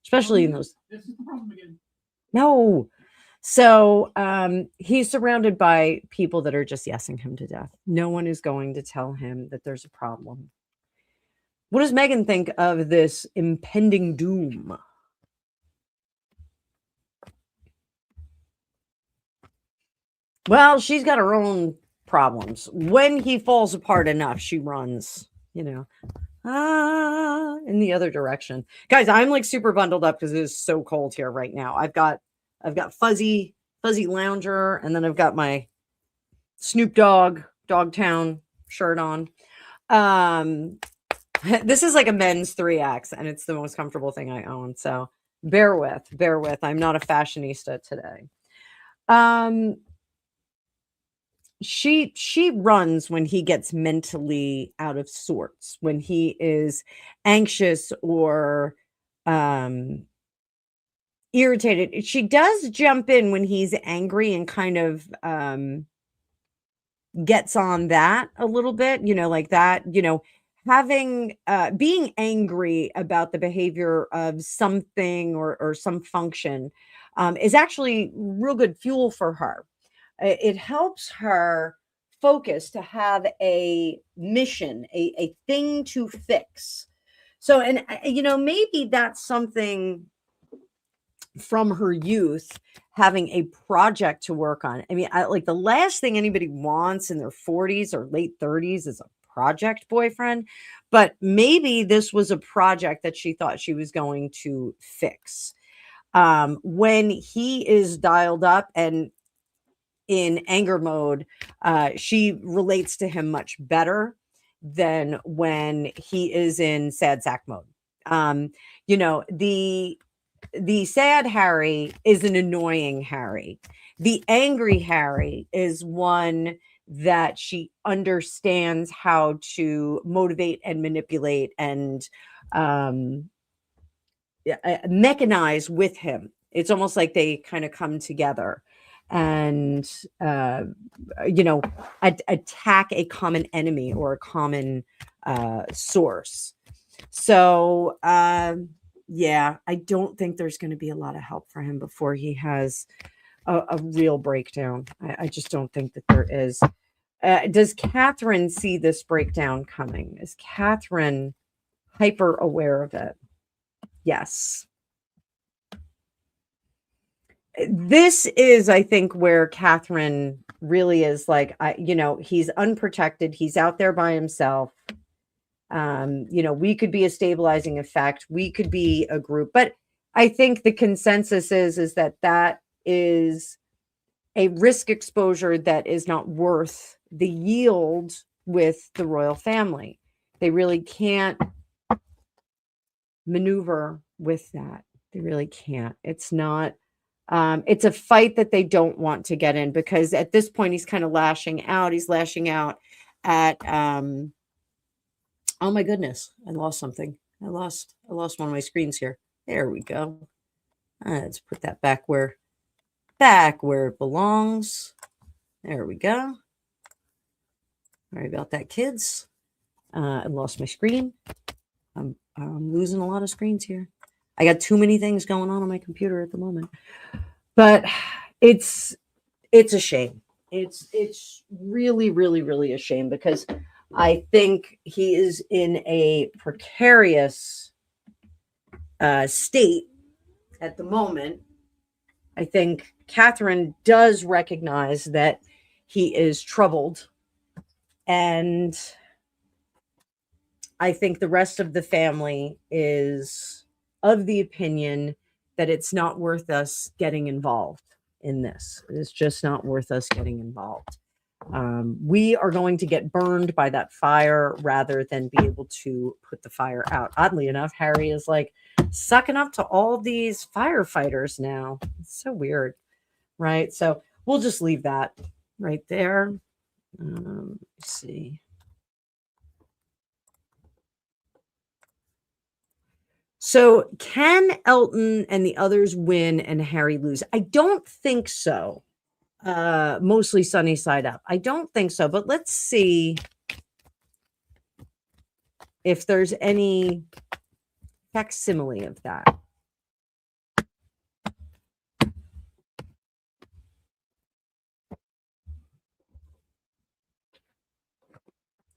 especially in those. This is the problem again. No. So he's surrounded by people that are just yesing him to death. No one is going to tell him that there's a problem. What does Meghan think of this impending doom? Well, she's got her own problems. When he falls apart enough, she runs, in the other direction. Guys, I'm like super bundled up because it is so cold here right now. I've got fuzzy lounger, and then I've got my Snoop Dogg Dogtown shirt on. This is like a men's 3X, and it's the most comfortable thing I own. So bear with. I'm not a fashionista today. She runs when he gets mentally out of sorts, when he is anxious or irritated. She does jump in when he's angry and kind of gets on that a little bit, like that, having being angry about the behavior of something or some function is actually real good fuel for her. It helps her focus to have a mission, a thing to fix. So, and maybe that's something from her youth, having a project to work on. I mean, like the last thing anybody wants in their 40s or late 30s is a project boyfriend, but maybe this was a project that she thought she was going to fix. When he is dialed up and in anger mode, she relates to him much better than when he is in sad sack mode. The sad Harry is an annoying Harry. The angry Harry is one that she understands how to motivate and manipulate and mechanize with him. It's almost like they kind of come together and attack a common enemy or a common source. So yeah, I don't think there's going to be a lot of help for him before he has a real breakdown. I just don't think that there is. Does Catherine see this breakdown coming? Is Catherine hyper aware of it? Yes. This is, I think, where Catherine really is like, he's unprotected. He's out there by himself. We could be a stabilizing effect. We could be a group, but I think the consensus is that is a risk exposure that is not worth the yield with the royal family. They really can't maneuver with that. They really can't. It's not, it's a fight that they don't want to get in because at this point he's kind of lashing out. He's lashing out at, oh my goodness, I lost something. I lost one of my screens here. There we go. Let's put that back where it belongs. There we go. Sorry about that, kids. I lost my screen. I'm losing a lot of screens here. I got too many things going on my computer at the moment. But it's a shame. It's really, really, really a shame because I think he is in a precarious state at the moment. I think Catherine does recognize that he is troubled, and I think the rest of the family is of the opinion that it's not worth us getting involved in this. It's just not worth us getting involved. We are going to get burned by that fire rather than be able to put the fire out. Oddly enough, Harry is like sucking up to all these firefighters now. It's so weird, right? So we'll just leave that right there. Let's see. So can Elton and the others win and Harry lose? I don't think so. Mostly sunny side up. I don't think so, but let's see if there's any facsimile of that.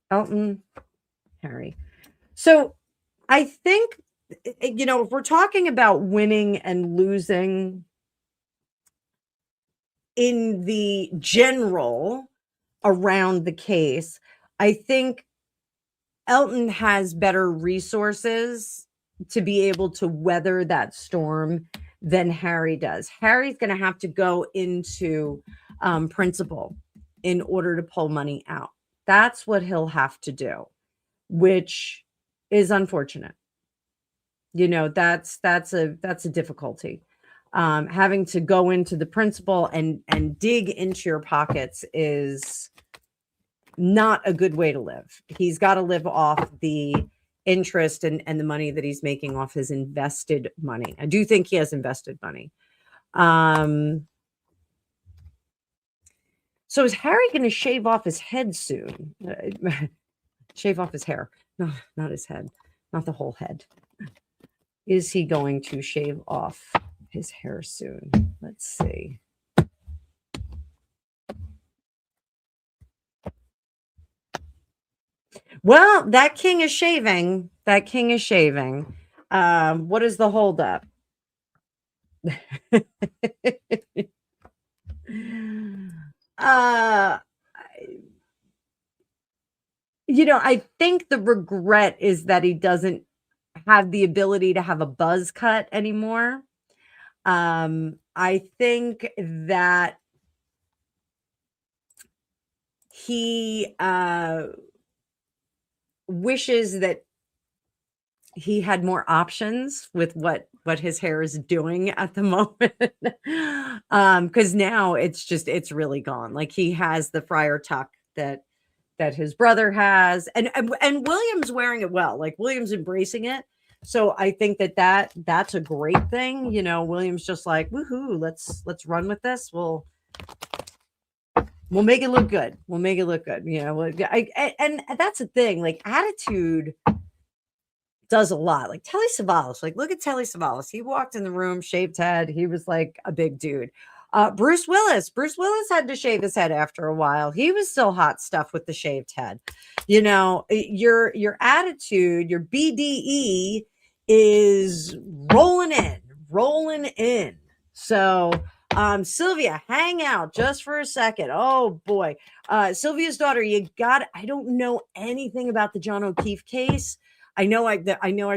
Elton, Harry. So I think, if we're talking about winning and losing in the general around the case, I think Elton has better resources to be able to weather that storm than Harry does. Harry's going to have to go into principal in order to pull money out. That's what he'll have to do, which is unfortunate. That's a difficulty. Having to go into the principal and dig into your pockets is not a good way to live. He's got to live off the interest and the money that he's making off his invested money. I do think he has invested money. So is Harry going to shave off his head soon? Shave off his hair. No, not his head. Not the whole head. Is he going to shave off his hair soon? Let's see. Well, that king is shaving. What is the holdup? I think the regret is that he doesn't have the ability to have a buzz cut anymore. I think that he wishes that he had more options with what his hair is doing at the moment. Because now it's really gone. Like he has the friar tuck that his brother has, and William's wearing it well. Like William's embracing it. So I think that's a great thing. William's just like, woohoo, let's run with this. We'll make it look good. And that's the thing. Like attitude does a lot. Like Telly Savalas. Like look at Telly Savalas. He walked in the room, shaved head. He was like a big dude. Bruce Willis had to shave his head after a while. He was still hot stuff with the shaved head. Your attitude, your BDE is rolling in. So Sylvia, hang out just for a second. Oh boy. Sylvia's daughter, I don't know anything about the John O'Keefe case. I know I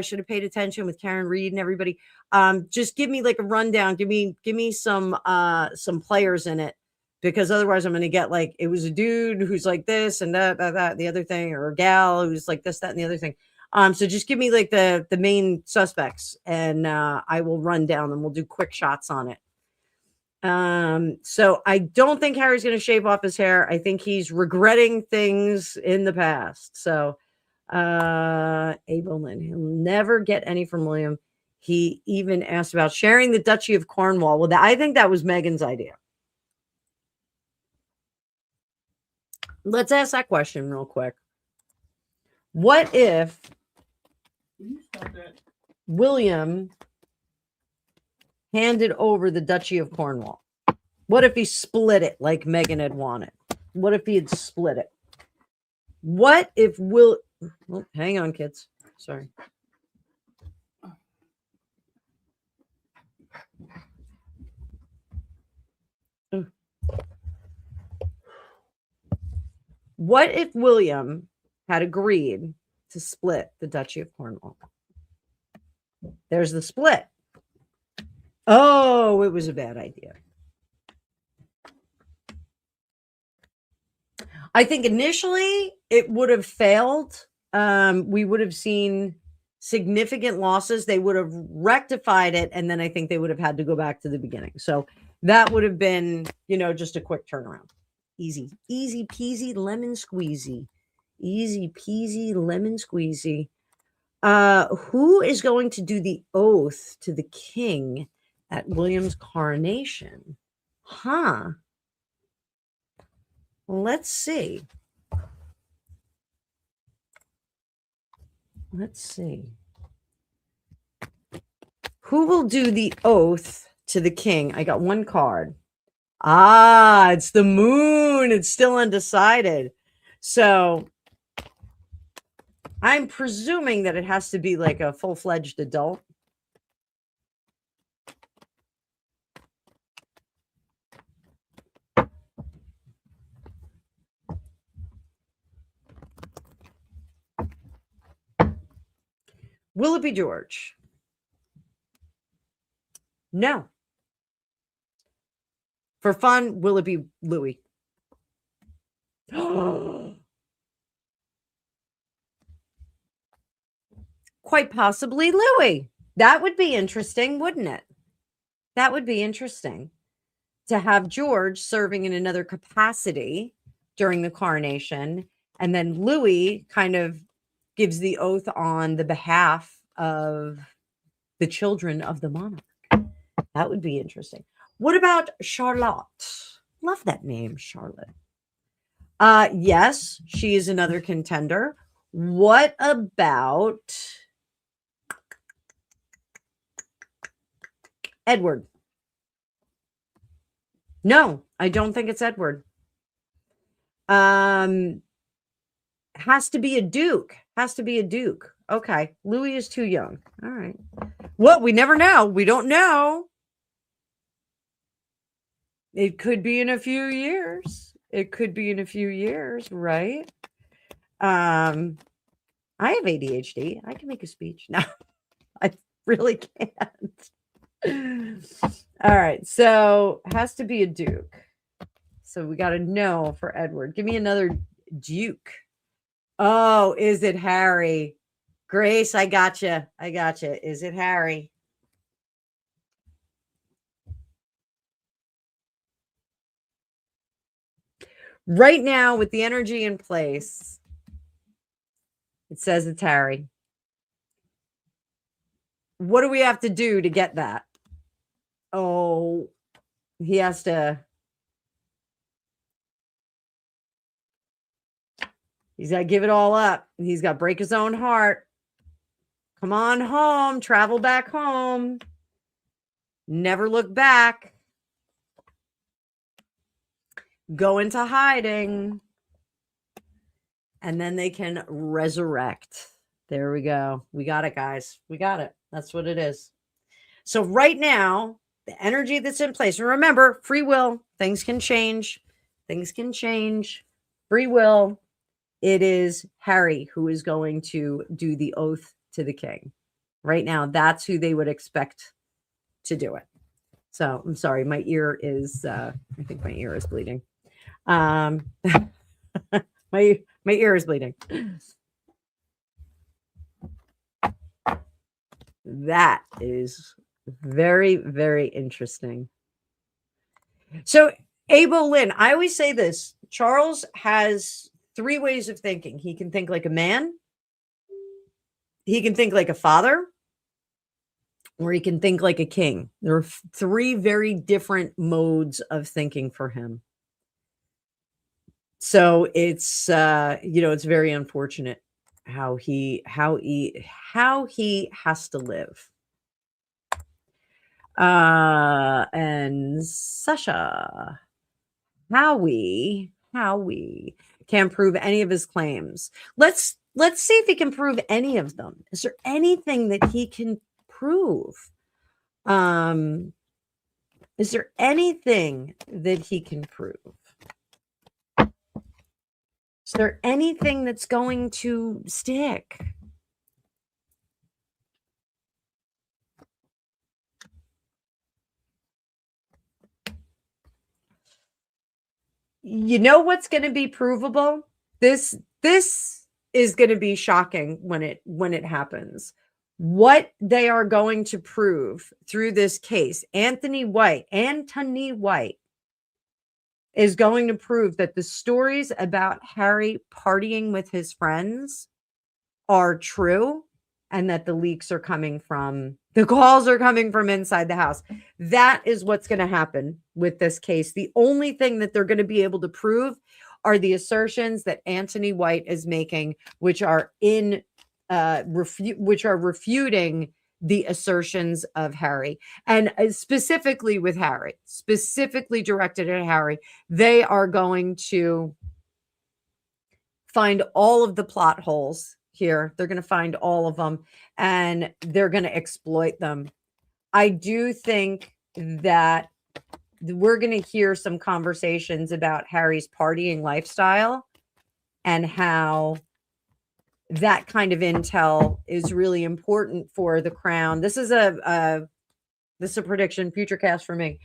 should have paid attention with Karen Reed and everybody. Just give me like a rundown. Give me some players in it, because otherwise I'm going to get like, it was a dude who's like this and that, the other thing, or a gal who's like this, that, and the other thing. So just give me like the main suspects, and I will run down and we'll do quick shots on it. So I don't think Harry's going to shave off his hair. I think he's regretting things in the past. So Abelin, he'll never get any from William. He even asked about sharing the Duchy of Cornwall. Well, I think that was Meghan's idea. Let's ask that question real quick. What if William handed over the Duchy of Cornwall? What if he split it like Meghan had wanted? What if he had split it? What if Will... Oh, hang on, kids. Sorry. What if William had agreed to split the Duchy of Cornwall? There's the split. Oh, it was a bad idea. I think initially it would have failed. We would have seen significant losses. They would have rectified it, and then I think they would have had to go back to the beginning. So that would have been, just a quick turnaround. Easy peasy, lemon squeezy. Easy peasy, lemon squeezy. Who is going to do the oath to the king at William's coronation? Let's see. Who will do the oath to the king? I got one card. It's the moon. It's still undecided. So I'm presuming that it has to be like a full-fledged adult. Will it be George? No. For fun, will it be Louis? Quite possibly Louis. That would be interesting, wouldn't it? That would be interesting to have George serving in another capacity during the coronation, and then Louis kind of gives the oath on the behalf of the children of the monarch. That would be interesting. What about Charlotte? Love that name, Charlotte. Yes, she is another contender. What about Edward? No, I don't think it's Edward. Has to be a duke. Okay. Louis is too young. All right. Well, we never know. We don't know. It could be in a few years. Right? I have ADHD. I can make a speech. No, I really can't. All right. So has to be a duke. So we got to know for Edward. Give me another duke. Oh, is it Harry? Grace, I gotcha. Is it Harry? Right now, with the energy in place, it says it's Harry. What do we have to do to get that? Oh, he has to. He's got to give it all up. He's got to break his own heart. Come on home. Travel back home. Never look back. Go into hiding. And then they can resurrect. There we go. We got it, guys. We got it. That's what it is. So right now, the energy that's in place, and remember, free will, things can change. Free will. It is Harry who is going to do the oath to the king. Right now, that's who they would expect to do it. So I'm sorry, my ear is, I think my ear is bleeding. My ear is bleeding. That is very, very interesting. So, Abel Lynn, I always say this. Charles has 3 ways of thinking. He can think like a man. He can think like a father. Or he can think like a king. There are 3 very different modes of thinking for him. So it's it's very unfortunate how he has to live. And Sasha, Howie can't prove any of his claims. Let's see if he can prove any of them. Is there anything that he can prove? Is there anything that he can prove? Is there anything that's going to stick? You know what's going to be provable? This is going to be shocking when it happens. What they are going to prove through this case, Anthony White is going to prove that the stories about Harry partying with his friends are true, and that the leaks are coming from, the calls are coming from inside the house. That is what's going to happen with this case. The only thing that they're going to be able to prove are the assertions that Anthony White is making, which are refuting the assertions of Harry, and specifically with Harry, specifically directed at Harry. They are going to find all of the plot holes here. They're going to find all of them, and they're going to exploit them. I do think that we're going to hear some conversations about Harry's partying lifestyle and how that kind of intel is really important for the crown. This is a prediction, future cast for me.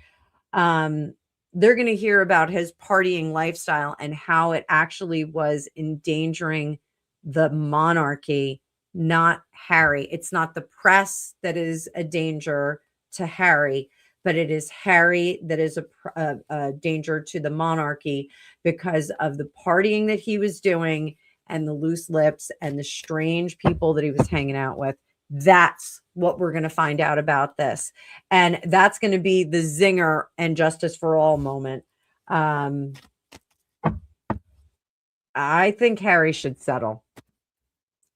They're going to hear about his partying lifestyle and how it actually was endangering the monarchy, not Harry. It's not the press that is a danger to Harry, but it is Harry that is a danger to the monarchy because of the partying that he was doing and the loose lips and the strange people that he was hanging out with. That's what we're going to find out about this. And that's going to be the zinger and justice for all moment. I think Harry should settle.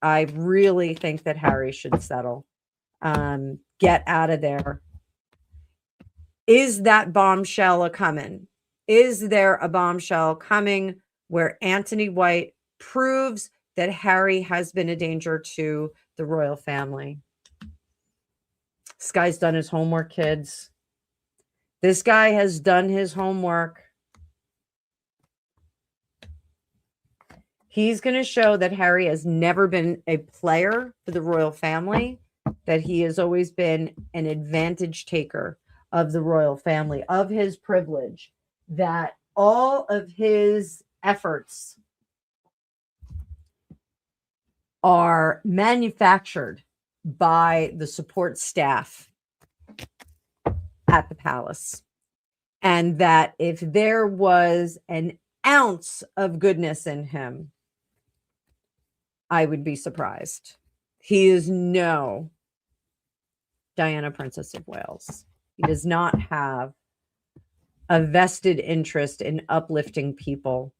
I really think that Harry should settle. Get out of there. Is that bombshell a coming? Is there a bombshell coming where Anthony White proves that Harry has been a danger to the royal family? This guy's done his homework, kids. This guy has done his homework. He's going to show that Harry has never been a player for the royal family, that he has always been an advantage taker of the royal family, of his privilege, that all of his efforts are manufactured by the support staff at the palace. And that if there was an ounce of goodness in him, I would be surprised. He is no Diana, Princess of Wales. He does not have a vested interest in uplifting people.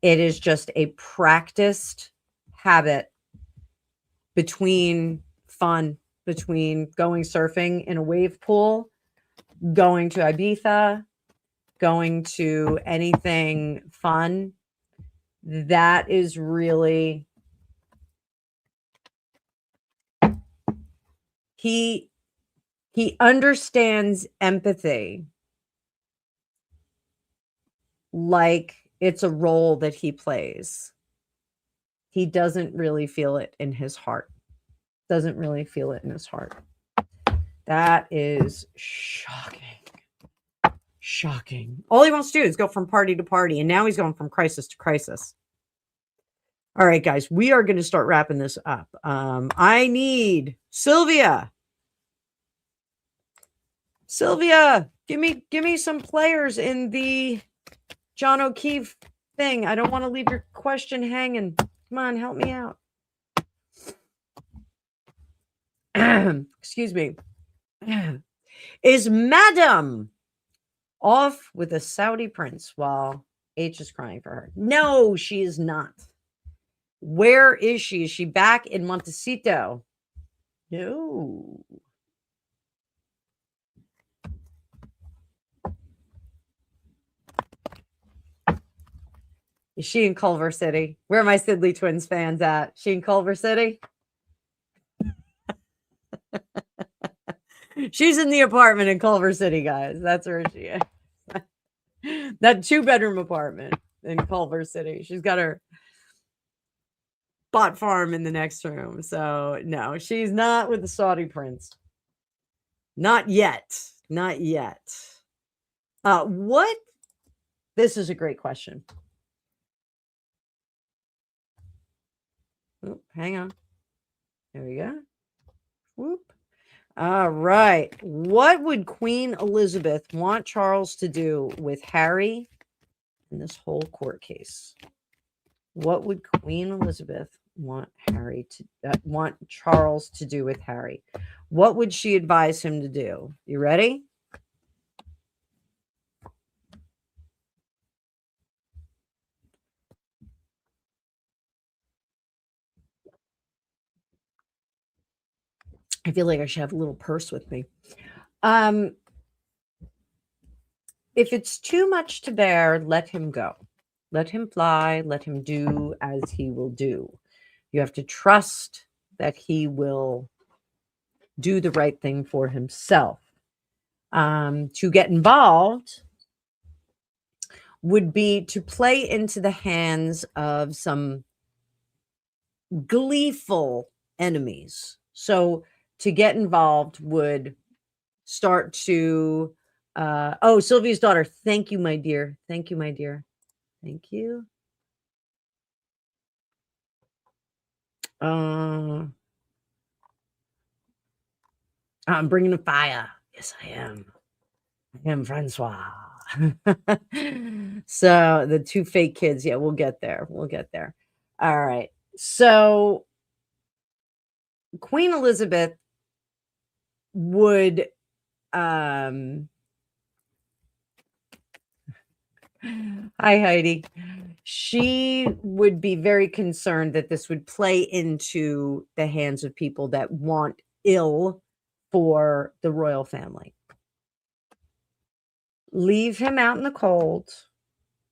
It is just a practiced habit between fun, between going surfing in a wave pool, going to Ibiza, going to anything fun. That is really, he understands empathy like it's a role that he plays. He doesn't really feel it in his heart. Doesn't really feel it in his heart. That is shocking. Shocking. All he wants to do is go from party to party, and now he's going from crisis to crisis. All right, guys, we are going to start wrapping this up. I need Sylvia. Sylvia, give me some players in the John O'Keefe thing. I don't want to leave your question hanging. Come on, help me out. Excuse me. Is Madam off with a Saudi prince while H is crying for her? No, she is not. Where is she? Is she back in Montecito? No. Is she in Culver City? Where are my Sidley Twins fans at? She in Culver City? She's in the apartment in Culver City, guys. That's where she is. That 2-bedroom apartment in Culver City. She's got her bot farm in the next room. So no, she's not with the Saudi prince. Not yet. Not yet. What? This is a great question. Oh, hang on. There we go. Whoop. All right. What would Queen Elizabeth want Charles to do with Harry in this whole court case? What would Queen Elizabeth want Charles to do with Harry? What would she advise him to do? You ready? I feel like I should have a little purse with me. If it's too much to bear, let him go. Let him fly. Let him do as he will do. You have to trust that he will do the right thing for himself. To get involved would be to play into the hands of some gleeful enemies. So to get involved would start to Sylvia's daughter. Thank you, my dear. Thank you, my dear. Thank you. I'm bringing a fire. Yes, I am. I am Francois. So the 2 fake kids. Yeah, we'll get there. We'll get there. All right. So Queen Elizabeth would hi, Heidi. She would be very concerned that this would play into the hands of people that want ill for the royal family. Leave him out in the cold.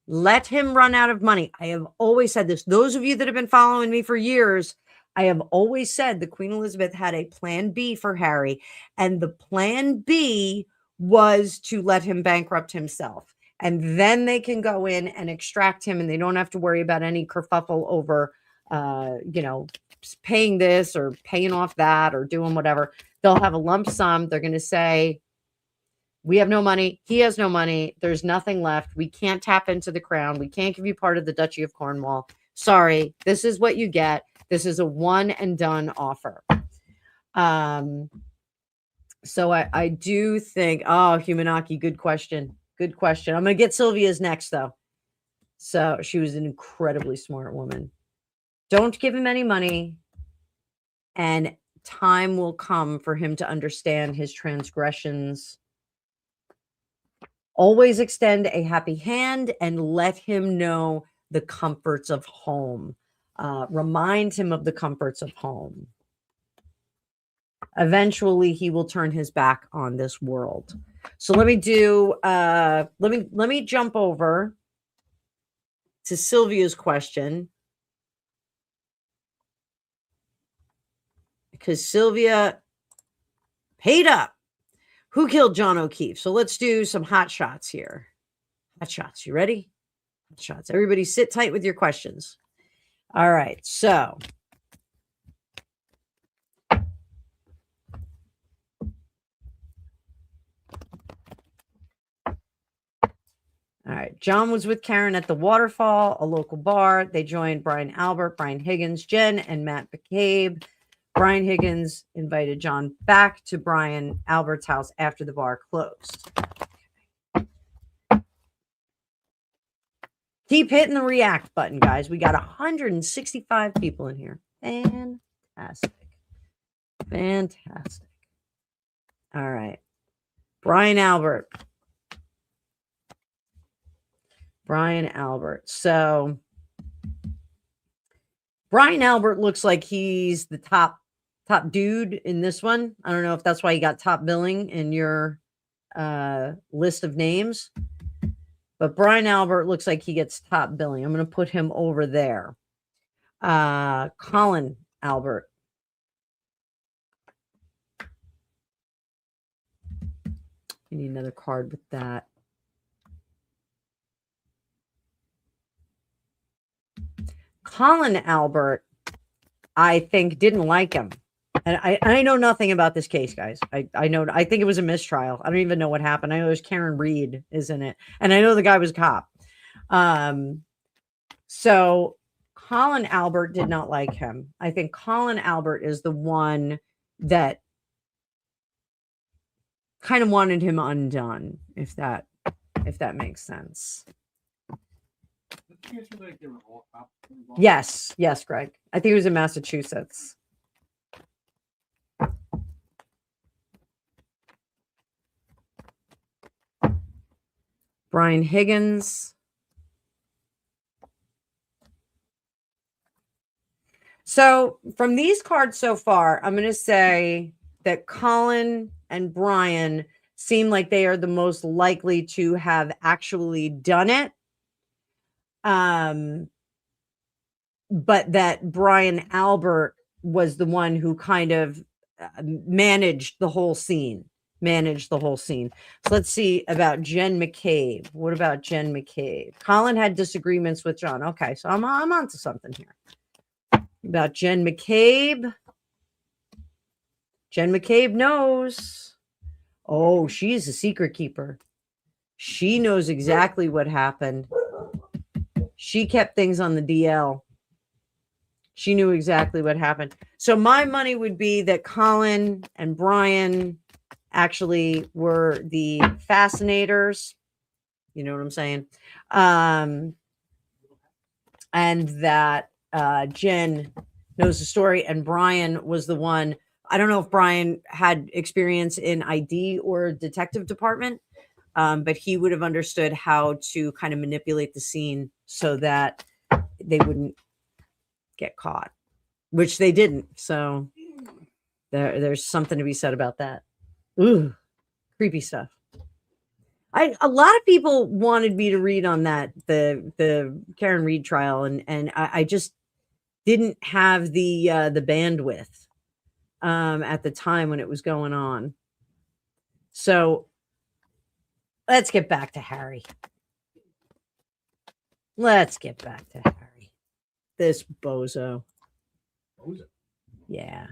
Let him run out of money. I have always said this. Those of you that have been following me for years, I have always said that Queen Elizabeth had a plan B for Harry, and the plan B was to let him bankrupt himself. And then they can go in and extract him, and they don't have to worry about any kerfuffle over, paying this or paying off that or doing whatever. They'll have a lump sum. They're going to say, we have no money. He has no money. There's nothing left. We can't tap into the crown. We can't give you part of the Duchy of Cornwall. Sorry. This is what you get. This is a one and done offer. So I do think, Humanaki, good question. Good question. I'm going to get Sylvia's next, though. So she was an incredibly smart woman. Don't give him any money, and time will come for him to understand his transgressions. Always extend a happy hand and let him know the comforts of home. Remind him of the comforts of home. Eventually, he will turn his back on this world. So let me do. Let me jump over to Sylvia's question, because Sylvia paid up. Who killed John O'Keefe? So let's do some hot shots here. Hot shots. You ready? Hot shots. Everybody sit tight with your questions. All right. So. All right. John was with Karen at the Waterfall, a local bar. They joined Brian Albert, Brian Higgins, Jen, and Matt McCabe. Brian Higgins invited John back to Brian Albert's house after the bar closed. Keep hitting the react button, guys. We got 165 people in here. Fantastic. Fantastic. All right. Brian Albert. Brian Albert. So Brian Albert looks like he's the top dude in this one. I don't know if that's why he got top billing in your list of names. But Brian Albert looks like he gets top billing. I'm going to put him over there. Colin Albert. You need another card with that. Colin Albert, I think, didn't like him. And I know nothing about this case, guys. I think it was a mistrial. I don't even know what happened. I know there's Karen Reed is in it. And I know the guy was a cop. So Colin Albert did not like him. I think Colin Albert is the one that kind of wanted him undone, if that makes sense. Yes, Greg. I think it was in Massachusetts. Brian Higgins. So from these cards so far, I'm going to say that Colin and Brian seem like they are the most likely to have actually done it. But that Brian Albert was the one who kind of managed the whole scene. So let's see about Jen McCabe. What about Jen McCabe? Colin had disagreements with John. Okay, so I'm onto something here. About Jen McCabe. Jen McCabe knows. Oh, she's a secret keeper. She knows exactly what happened. She kept things on the DL. She knew exactly what happened. So my money would be that Colin and Brian actually were the fascinators. You know what I'm saying? And that Jen knows the story, and Brian was the one. I don't know if Brian had experience in ID or detective department, but he would have understood how to kind of manipulate the scene so that they wouldn't get caught, which they didn't. So there's something to be said about that. Ooh, creepy stuff. A lot of people wanted me to read on that, the Karen Reed trial, and I just didn't have the bandwidth at the time when it was going on. So let's get back to Harry. This bozo. Yeah.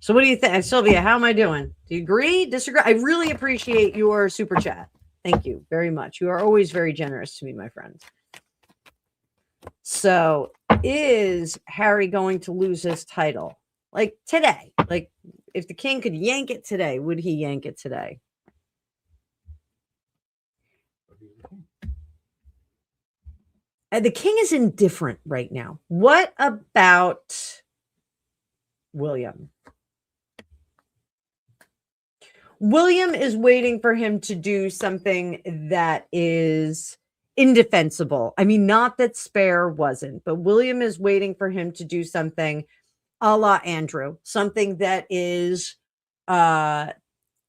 So what do you think, Sylvia? How am I doing? Do you agree? Disagree? I really appreciate your super chat. Thank you very much. You are always very generous to me, my friends. So is Harry going to lose his title? Like today? Like if the king could yank it today, would he yank it today? The king is indifferent right now. What about William? William is waiting for him to do something that is indefensible. I mean, not that Spare wasn't, but William is waiting for him to do something a la Andrew, something that is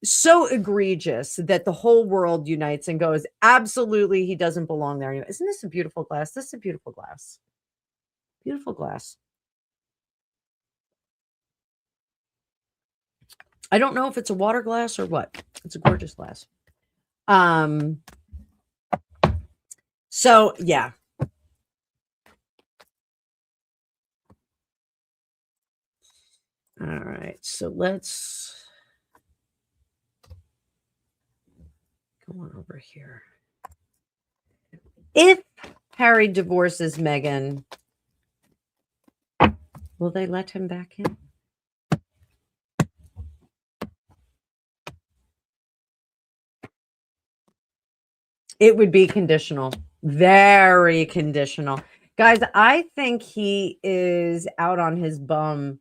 so egregious that the whole world unites and goes, absolutely, he doesn't belong there anymore. Isn't this a beautiful glass? This is a beautiful glass. Beautiful glass. I don't know if it's a water glass or what. It's a gorgeous glass. So yeah. All right. So let's go on over here. If Harry divorces Meghan, will they let him back in? It would be conditional. Very conditional. Guys, I think he is out on his bum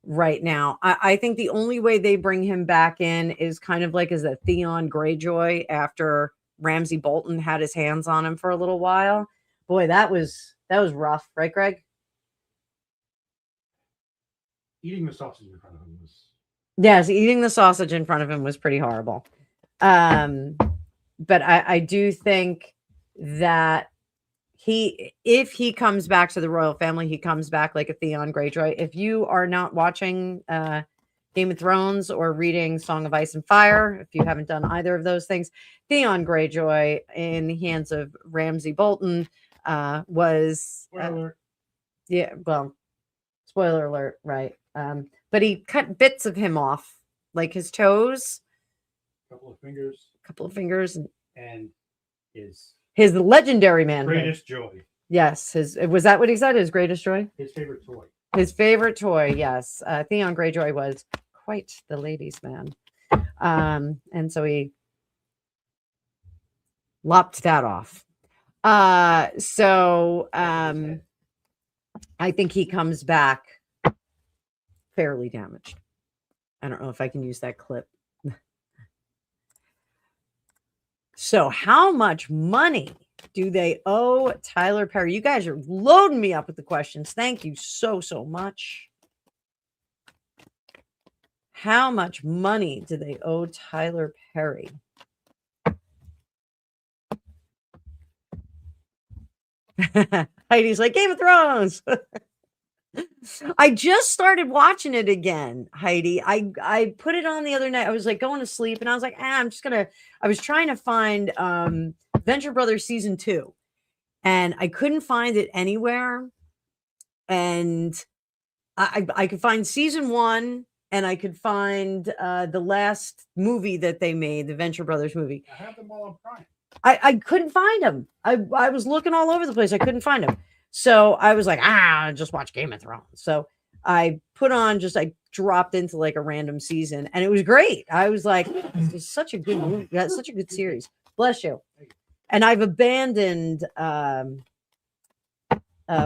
right now. I think the only way they bring him back in is kind of like as a Theon Greyjoy after Ramsay Bolton had his hands on him for a little while. Boy, that was rough, right, Greg? Eating the sausage in front of him was... Yes, eating the sausage in front of him was pretty horrible. But I do think that if he comes back to the royal family, he comes back like a Theon Greyjoy. If you are not watching Game of Thrones or reading Song of Ice and Fire, if you haven't done either of those things, Theon Greyjoy in the hands of Ramsay Bolton was yeah, well, spoiler alert, right? But he cut bits of him off, like his toes, couple of fingers, and his legendary manhood. Greatest joy. Yes, was that what he said? His greatest joy. His favorite toy. His favorite toy. Yes, Theon Greyjoy was quite the ladies' man, and so he lopped that off. So I think he comes back fairly damaged. I don't know if I can use that clip. So how much money do they owe Tyler Perry? You guys are loading me up with the questions. Thank you so much. How much money do they owe Tyler Perry? Heidi's like, Game of Thrones. I just started watching it again, Heidi. I put it on the other night. I was like going to sleep and I was like, I was trying to find Venture Brothers season 2 and I couldn't find it anywhere. And I could find season 1 and I could find the last movie that they made, the Venture Brothers movie. I have them all on Prime. I couldn't find them. I was looking all over the place. I couldn't find them. So I was like, just watch Game of Thrones. So I put on I dropped into like a random season and it was great. I was like, it's such a good movie. That's such a good series. Bless you. And I've abandoned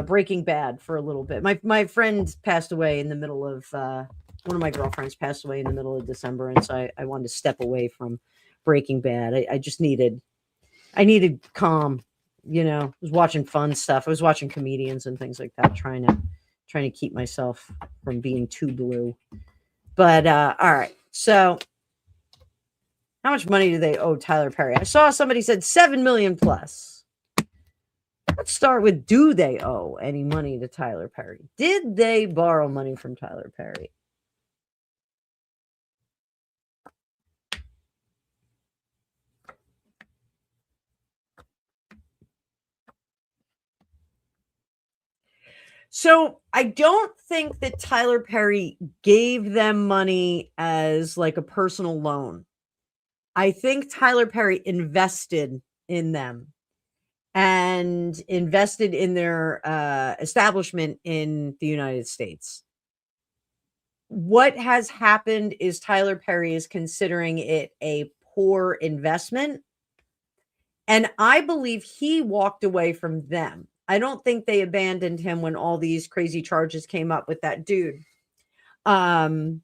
Breaking Bad for a little bit. My friend passed away in the middle of one of my girlfriends passed away in the middle of December. And so I wanted to step away from Breaking Bad. I just needed calm. I was watching fun stuff. I was watching comedians and things like that, trying to keep myself from being too blue. But all right. So how much money do they owe Tyler Perry? I saw somebody said 7 million plus. Let's start with, do they owe any money to Tyler Perry? Did they borrow money from Tyler Perry? So I don't think that Tyler Perry gave them money as like a personal loan. I think Tyler Perry invested in them and invested in their establishment in the United States. What has happened is Tyler Perry is considering it a poor investment. And I believe he walked away from them. I don't think they abandoned him when all these crazy charges came up with that dude. I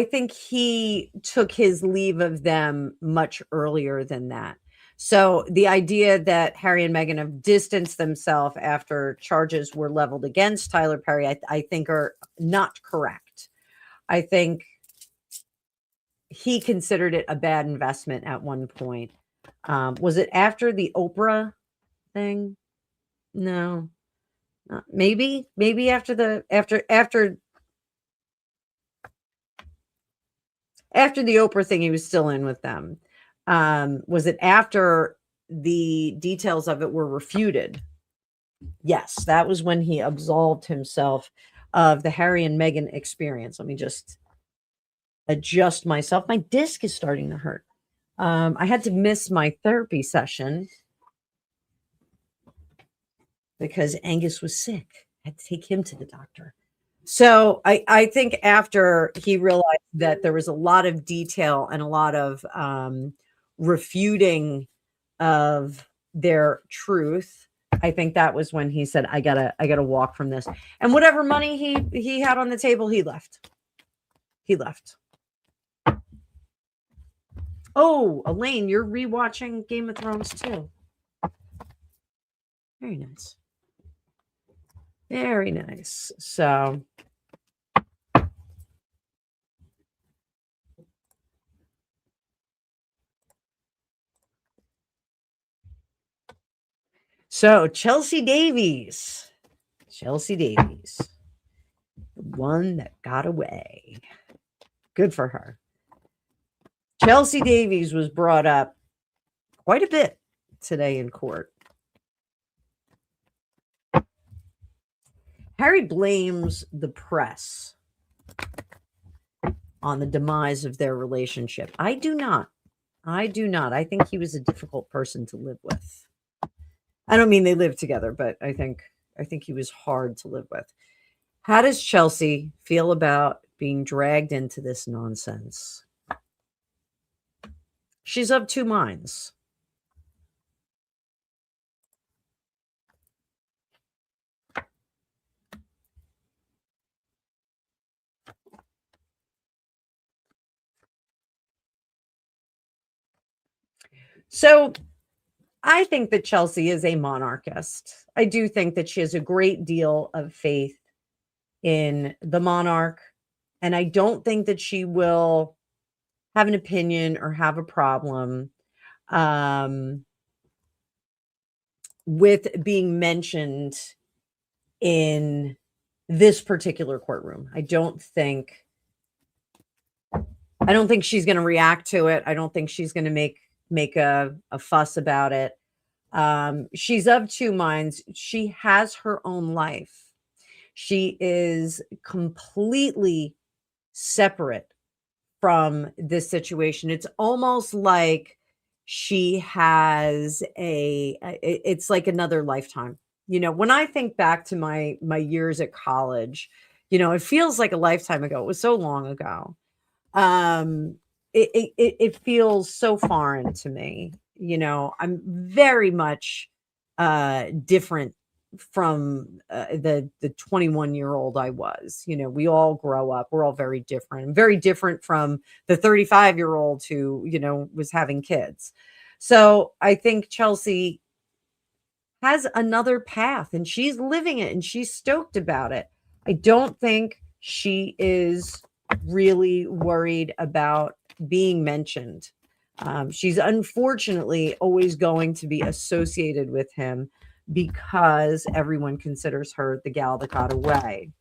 think he took his leave of them much earlier than that. So the idea that Harry and Meghan have distanced themselves after charges were leveled against Tyler Perry, I think are not correct. I think he considered it a bad investment at one point. Was it after the Oprah thing? No, maybe after the Oprah thing, he was still in with them. Was it after the details of it were refuted? Yes, that was when he absolved himself of the Harry and Meghan experience. Let me just adjust myself. My disc is starting to hurt. I had to miss my therapy session because Angus was sick. I had to take him to the doctor. So I think after he realized that there was a lot of detail and a lot of refuting of their truth, I think that was when he said, I gotta walk from this. And whatever money he had on the table, he left. Oh, Elaine, you're rewatching Game of Thrones too. Very nice. Very nice. So So Chelsy Davies, the one that got away. Good for her. Chelsy Davies was brought up quite a bit today in court. Harry blames the press on the demise of their relationship. I do not. I think he was a difficult person to live with. I don't mean they lived together, but I think he was hard to live with. How does Chelsy feel about being dragged into this nonsense? She's of two minds. So I think that Chelsy is a monarchist. I do think that she has a great deal of faith in the monarch. And I don't think that she will have an opinion or have a problem with being mentioned in this particular courtroom. I don't think she's going to react to it. I don't think she's going to make a fuss about it. She's of two minds. She has her own life. She is completely separate from this situation. It's almost like she has it's like another lifetime. You know, when I think back to my years at college, you know, it feels like a lifetime ago. It was so long ago. It feels so foreign to me. You know, I'm very much different from the 21-year-old I was. You know, we all grow up. We're all very different. I'm very different from the 35-year-old who, you know, was having kids. So I think Chelsy has another path and she's living it and she's stoked about it. I don't think she is really worried about being mentioned. She's unfortunately always going to be associated with him because everyone considers her the gal that got away.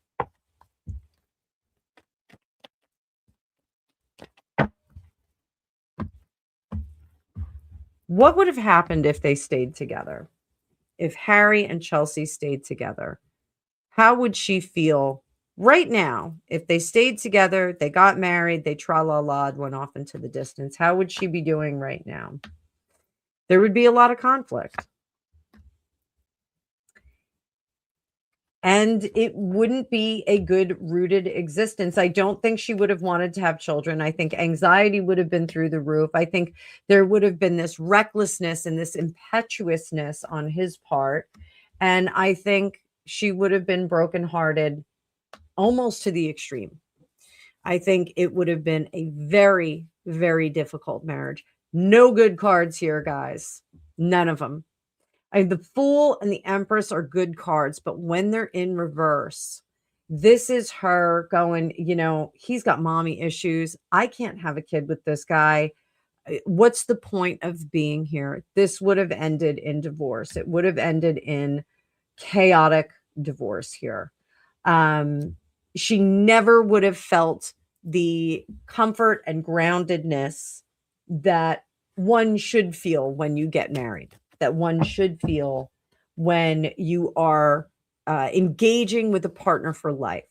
What would have happened if they stayed together? If Harry and Chelsy stayed together? How would she feel right now if they stayed together, they got married, they tra-la-la, went off into the distance? How would she be doing right now? There would be a lot of conflict. And it wouldn't be a good rooted existence. I don't think she would have wanted to have children. I think anxiety would have been through the roof. I think there would have been this recklessness and this impetuousness on his part. And I think she would have been brokenhearted almost to the extreme. I think it would have been a very, very difficult marriage. No good cards here, guys. None of them. The Fool and the Empress are good cards, but when they're in reverse, this is her going, you know, he's got mommy issues. I can't have a kid with this guy. What's the point of being here? This would have ended in divorce. It would have ended in chaotic divorce here. She never would have felt the comfort and groundedness that one should feel when you get married, that one should feel when you are engaging with a partner for life.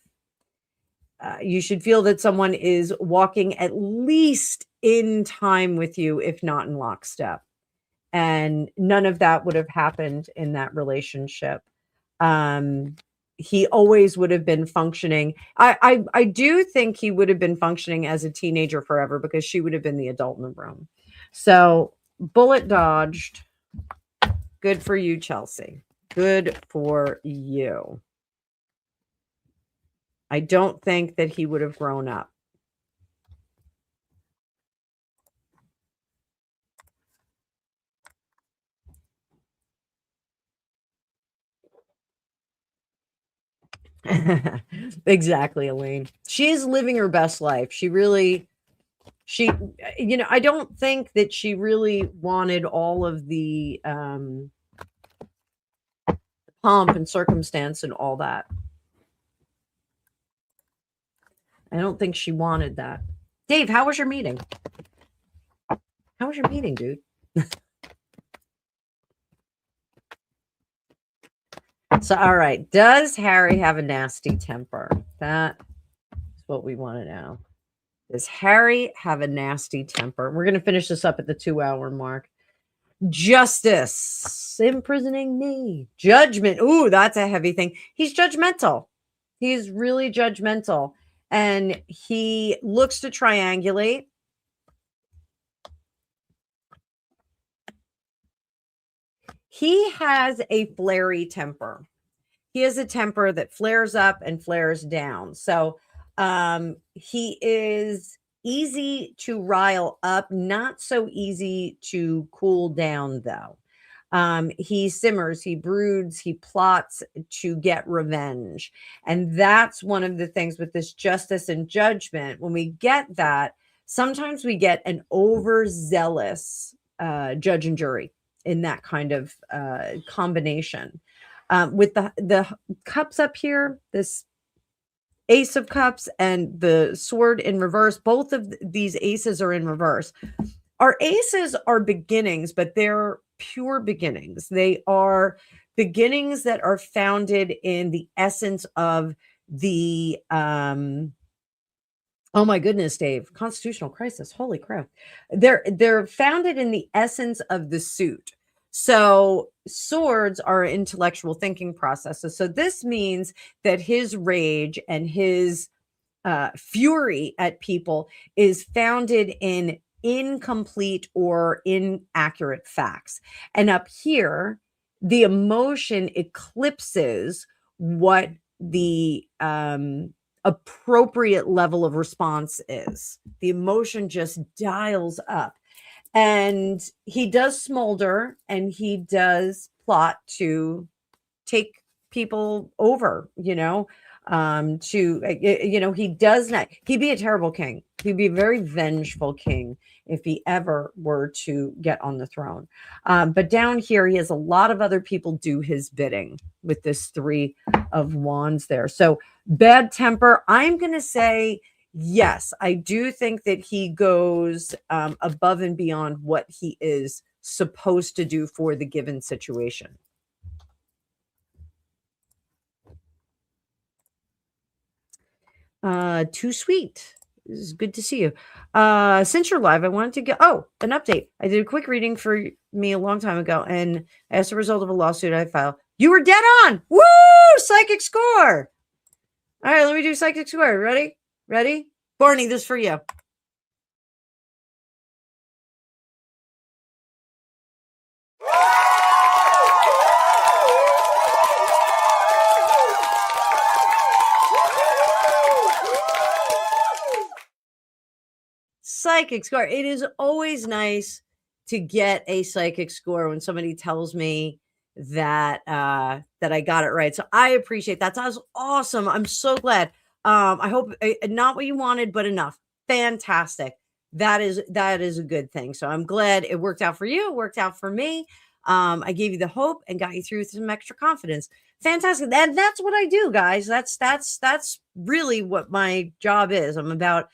You should feel that someone is walking at least in time with you, if not in lockstep. And none of that would have happened in that relationship. He always would have been functioning. I do think he would have been functioning as a teenager forever because she would have been the adult in the room. So bullet dodged. Good for you, Chelsy. Good for you. I don't think that he would have grown up. Exactly, Elaine. She is living her best life. She, you know, I don't think that she really wanted all of the pomp and circumstance and all that. I don't think she wanted that. Dave, how was your meeting? How was your meeting, dude? So, all right. Does Harry have a nasty temper? That is what we want to know. Does Harry have a nasty temper? We're going to finish this up at the 2-hour mark. Justice, imprisoning me. Judgment. Ooh, that's a heavy thing. He's judgmental. He's really judgmental. And he looks to triangulate. He has a flary temper. He has a temper that flares up and flares down. So he is easy to rile up, not so easy to cool down, though. He simmers, he broods, he plots to get revenge. And that's one of the things with this justice and judgment. When we get that, sometimes we get an overzealous judge and jury in that kind of combination. With the cups up here, this ace of cups and the sword in reverse, both of these aces are in reverse. Our aces are beginnings, but they're pure beginnings. They are beginnings that are founded in the essence of the oh my goodness, Dave, constitutional crisis. Holy crap. They're founded in the essence of the suit. So swords are intellectual thinking processes. So this means that his rage and his fury at people is founded in incomplete or inaccurate facts. And up here, the emotion eclipses what the appropriate level of response is. The emotion just dials up. And he does smolder and he does plot to take people over, he does not, he'd be a terrible king. He'd be a very vengeful king if he ever were to get on the throne. But down here, he has a lot of other people do his bidding with this 3 of wands there. So bad temper, I'm going to say, yes, I do think that he goes above and beyond what he is supposed to do for the given situation. Too sweet. This is good to see you. Since you're live, I wanted to get an update. I did a quick reading for me a long time ago, and as a result of a lawsuit I filed, you were dead on. Woo! Psychic score. All right, let me do psychic score. Ready? Barney, this is for you. Psychic score. It is always nice to get a psychic score when somebody tells me that that I got it right. So I appreciate that. That was awesome. I'm so glad. I hope not what you wanted, but enough. Fantastic. That is a good thing. So I'm glad it worked out for you. It worked out for me. I gave you the hope and got you through with some extra confidence. Fantastic. And that's what I do, guys. That's really what my job is. I'm about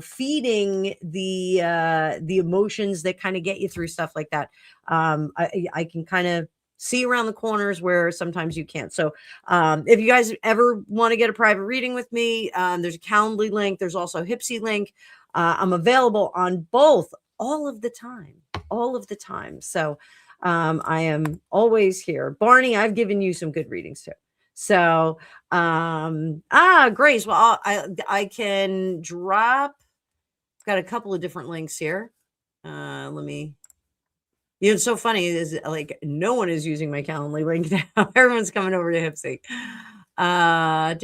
feeding the emotions that kind of get you through stuff like that. I can kind of see around the corners where sometimes you can't. So if you guys ever want to get a private reading with me, there's a Calendly link. There's also a Hipsy link. I'm available on both all of the time. So I am always here. Barney, I've given you some good readings too. So Grace, well, I can drop, got a couple of different links here. Let me, it's so funny is like no one is using my Calendly link now. Everyone's coming over to Hipsy. All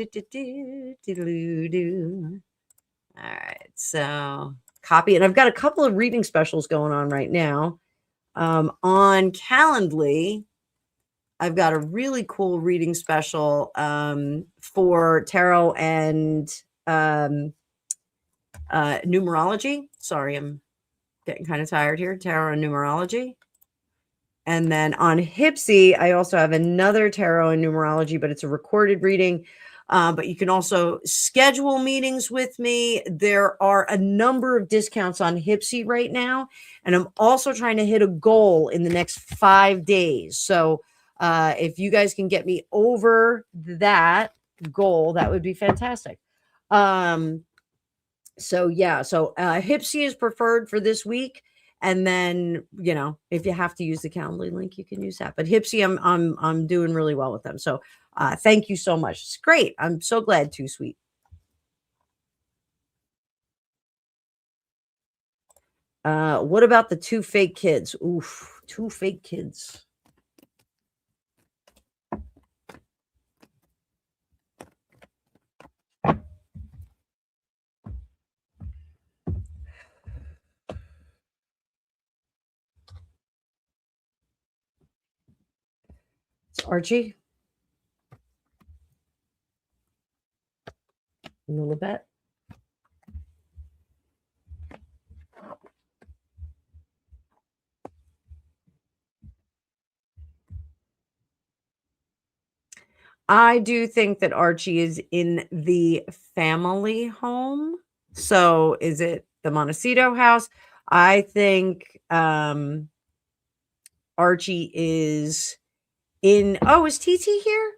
right, so copy, and I've got a couple of reading specials going on right now. On Calendly, I've got a really cool reading special for tarot and numerology. Sorry, I'm getting kind of tired here. Tarot and numerology. And then on Hypsy, I also have another tarot and numerology, but it's a recorded reading. But you can also schedule meetings with me. There are a number of discounts on Hypsy right now. And I'm also trying to hit a goal in the next 5 days. So if you guys can get me over that goal, that would be fantastic. So Hypsy is preferred for this week. And then, if you have to use the Calendly link, you can use that. But Hypsy, I'm doing really well with them. So thank you so much. It's great. I'm so glad. Too sweet. What about the 2 fake kids? Oof, 2 fake kids. It's Archie. Lilibet. I do think that Archie is in the family home. So is it the Montecito house? I think Archie is in. Oh, is TT here?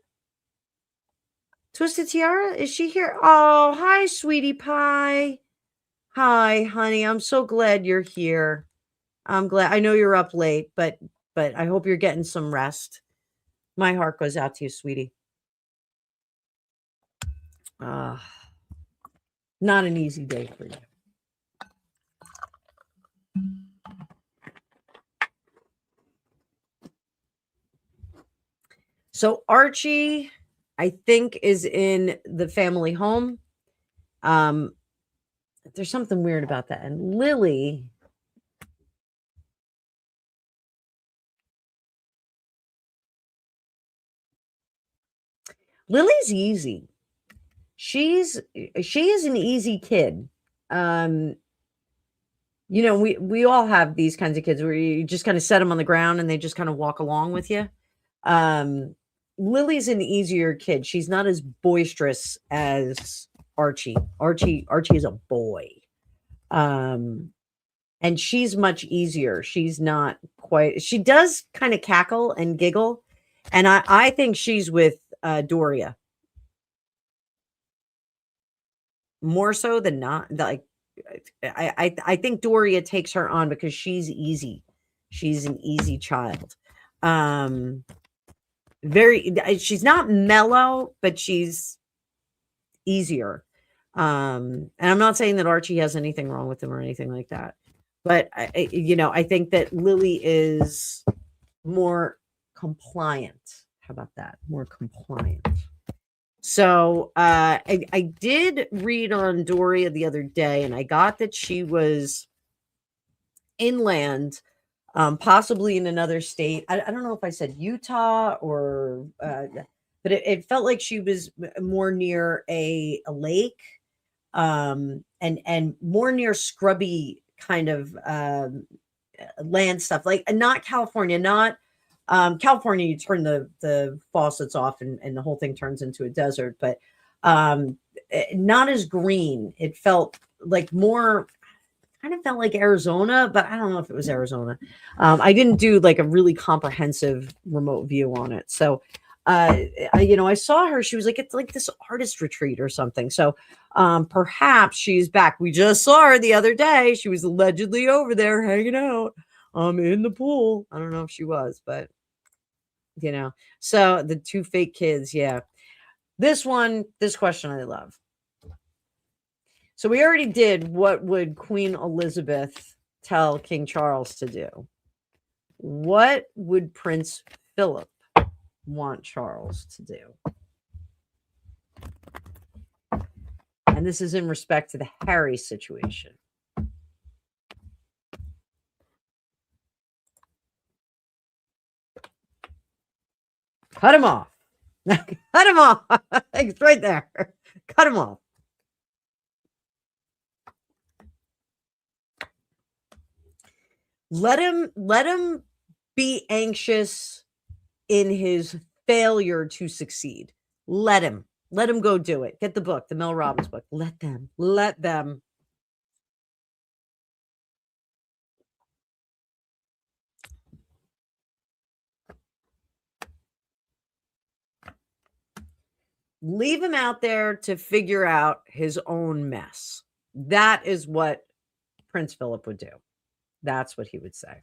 Twisted Tiara? Is she here? Oh, hi, sweetie pie. Hi, honey. I'm so glad you're here. I'm glad. I know you're up late, but I hope you're getting some rest. My heart goes out to you, sweetie. Not an easy day for you. So Archie, I think, is in the family home. There's something weird about that. And Lily's easy. She is an easy kid. We all have these kinds of kids where you just kind of set them on the ground and they just kind of walk along with you. Lily's an easier kid. She's not as boisterous as Archie. Archie is a boy. And she's much easier. She's not quite, she does kind of cackle and giggle. And I think she's with Doria. More so than not. Like, I think Doria takes her on because she's easy. She's an easy child. She's not mellow, but she's easier. And I'm not saying that Archie has anything wrong with him or anything like that. But I think that Lily is more compliant. How about that? More compliant. So I did read on Doria the other day, and I got that she was inland, possibly in another state. I don't know if I said Utah or, but it felt like she was more near a lake, and more near scrubby kind of land stuff, like not California, not California, you turn the faucets off and the whole thing turns into a desert, but not as green. It felt like more, kind of felt like Arizona, but I don't know if it was Arizona. I didn't do like a really comprehensive remote view on it. So, I saw her, she was like, it's like this artist retreat or something. So perhaps she's back. We just saw her the other day. She was allegedly over there hanging out in the pool. I don't know if she was, but so the 2 fake kids. Yeah. This question I love. So we already did, what would Queen Elizabeth tell King Charles to do? What would Prince Philip want Charles to do? And this is in respect to the Harry situation. Cut him off. Cut him off. It's right there. Cut him off. Let him be anxious in his failure to succeed. Let him go do it. Get the book, the Mel Robbins book. Let them. Leave him out there to figure out his own mess. That is what Prince Philip would do. That's what he would say.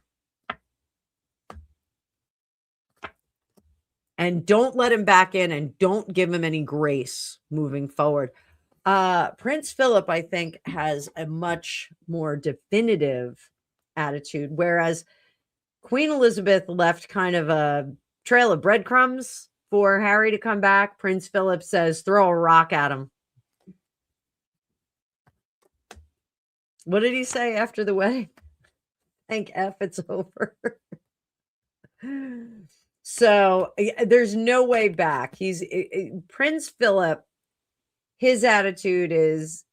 And don't let him back in, and don't give him any grace moving forward. Prince Philip, I think, has a much more definitive attitude, whereas Queen Elizabeth left kind of a trail of breadcrumbs for Harry to come back. Prince Philip says, throw a rock at him. What did he say after the wedding? Thank F, it's over. So there's no way back. Prince Philip, his attitude is,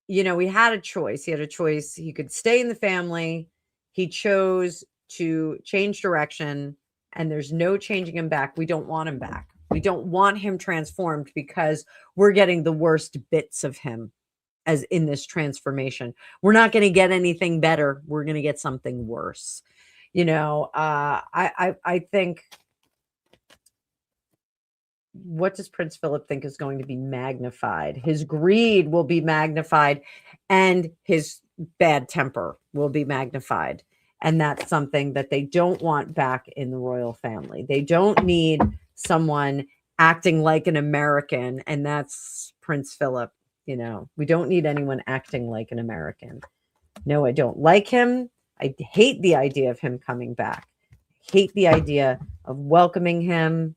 he had a choice. He had a choice. He could stay in the family. He chose to change direction, and there's no changing him back. We don't want him back. We don't want him transformed, because we're getting the worst bits of him as in this transformation. We're not going to get anything better. We're going to get something worse. I think, what does Prince Philip think is going to be magnified? His greed will be magnified, and his bad temper will be magnified. And that's something that they don't want back in the royal family. They don't need someone acting like an American, and that's Prince Philip. We don't need anyone acting like an American. No, I don't like him. I hate the idea of him coming back. I hate the idea of welcoming him.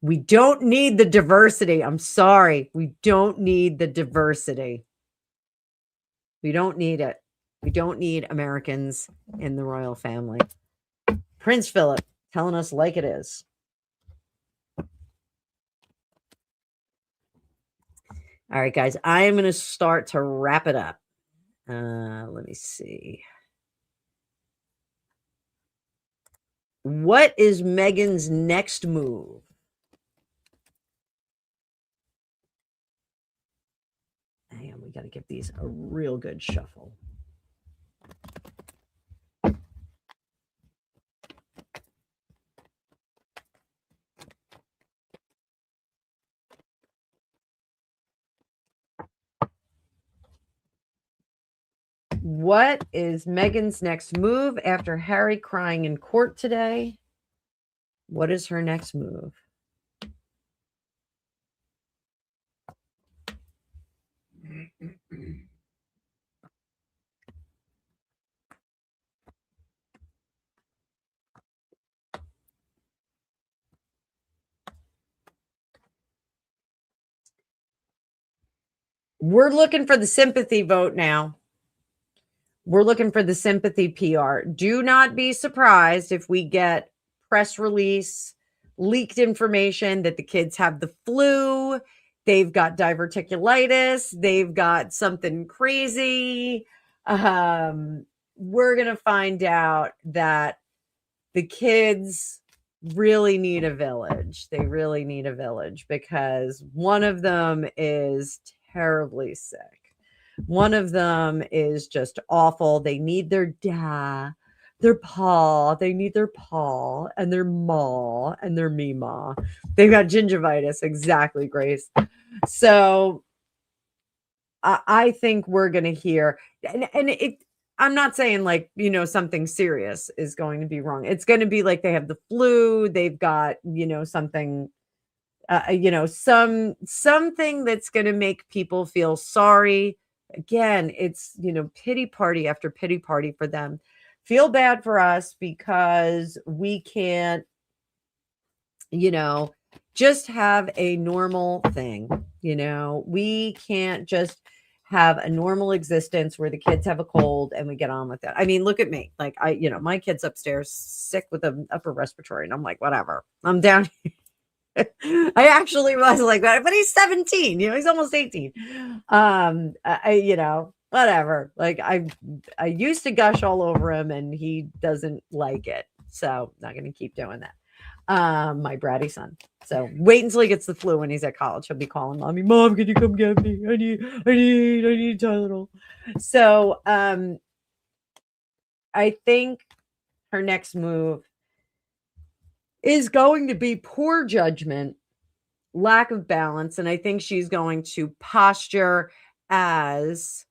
We don't need the diversity. I'm sorry. We don't need the diversity. We don't need it. We don't need Americans in the royal family. Prince Philip telling us like it is. All right, guys, I am going to start to wrap it up. Let me see. What is Meghan's next move? Hang on, we got to give these a real good shuffle. What is Meghan's next move after Harry crying in court today? What is her next move? We're looking for the sympathy vote now. We're looking for the sympathy PR. Do not be surprised if we get press release, leaked information that the kids have the flu, they've got diverticulitis, they've got something crazy. We're going to find out that the kids really need a village. They really need a village, because one of them is terribly sick. One of them is just awful. They need their dad, their pa. They need their pa and their ma and their mima. They've got gingivitis. Exactly, Grace. So I think we're going to hear, and I'm not saying like, something serious is going to be wrong. It's going to be like they have the flu. They've got, something, something that's going to make people feel sorry. Again, it's, pity party after pity party for them. Feel bad for us because we can't, just have a normal thing. We can't just have a normal existence where the kids have a cold and we get on with it. I mean, look at me. Like my kid's upstairs sick with an upper respiratory, and I'm like, whatever, I'm down here. I actually was like that, but he's 17, he's almost 18. whatever. Like I used to gush all over him and he doesn't like it. So not going to keep doing that. My bratty son. So wait until he gets the flu when he's at college. He'll be calling mommy, Mom, can you come get me? I need Tylenol. So I think her next move is going to be poor judgment, lack of balance, and I think she's going to posture as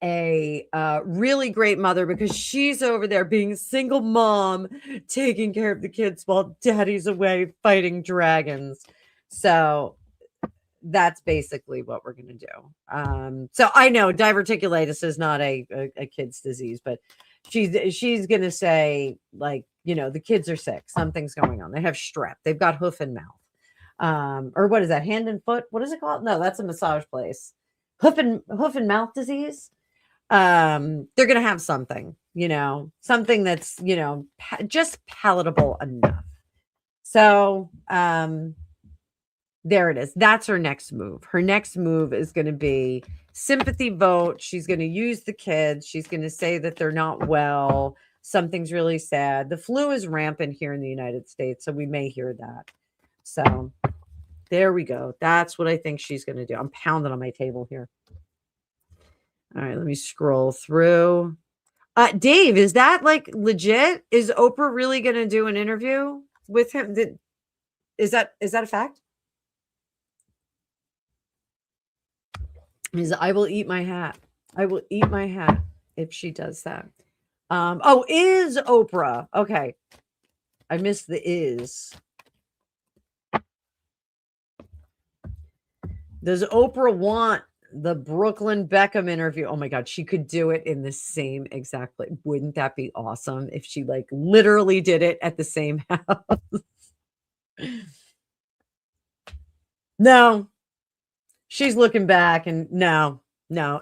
a really great mother because she's over there being a single mom, taking care of the kids while daddy's away fighting dragons. So that's basically what we're going to do. So I know diverticulitis is not a kid's disease, but she's going to say, like, you know, the kids are sick. Something's going on. They have strep. They've got hoof and mouth. Or what is that? Hand and foot? What is it called? No, that's a massage place. Hoof and mouth disease. They're going to have something, you know, something that's, you know, just palatable enough. So, there it is. That's her next move. Her next move is going to be sympathy vote. She's going to use the kids. She's going to say that they're not well. Something's really sad. The flu is rampant here in the United States, so we may hear that. So there we go. That's what I think she's going to do. I'm pounding on my table here. All right, let me scroll through. Dave, is that like legit? Is Oprah really going to do an interview with him? Is that a fact? I will eat my hat. I will eat my hat if she does that. Oh, is Oprah. Okay. I missed the is. Does Oprah want the Brooklyn Beckham interview? Oh my God, she could do it in the same exact place. Wouldn't that be awesome if she like literally did it at the same house? No. She's looking back and no,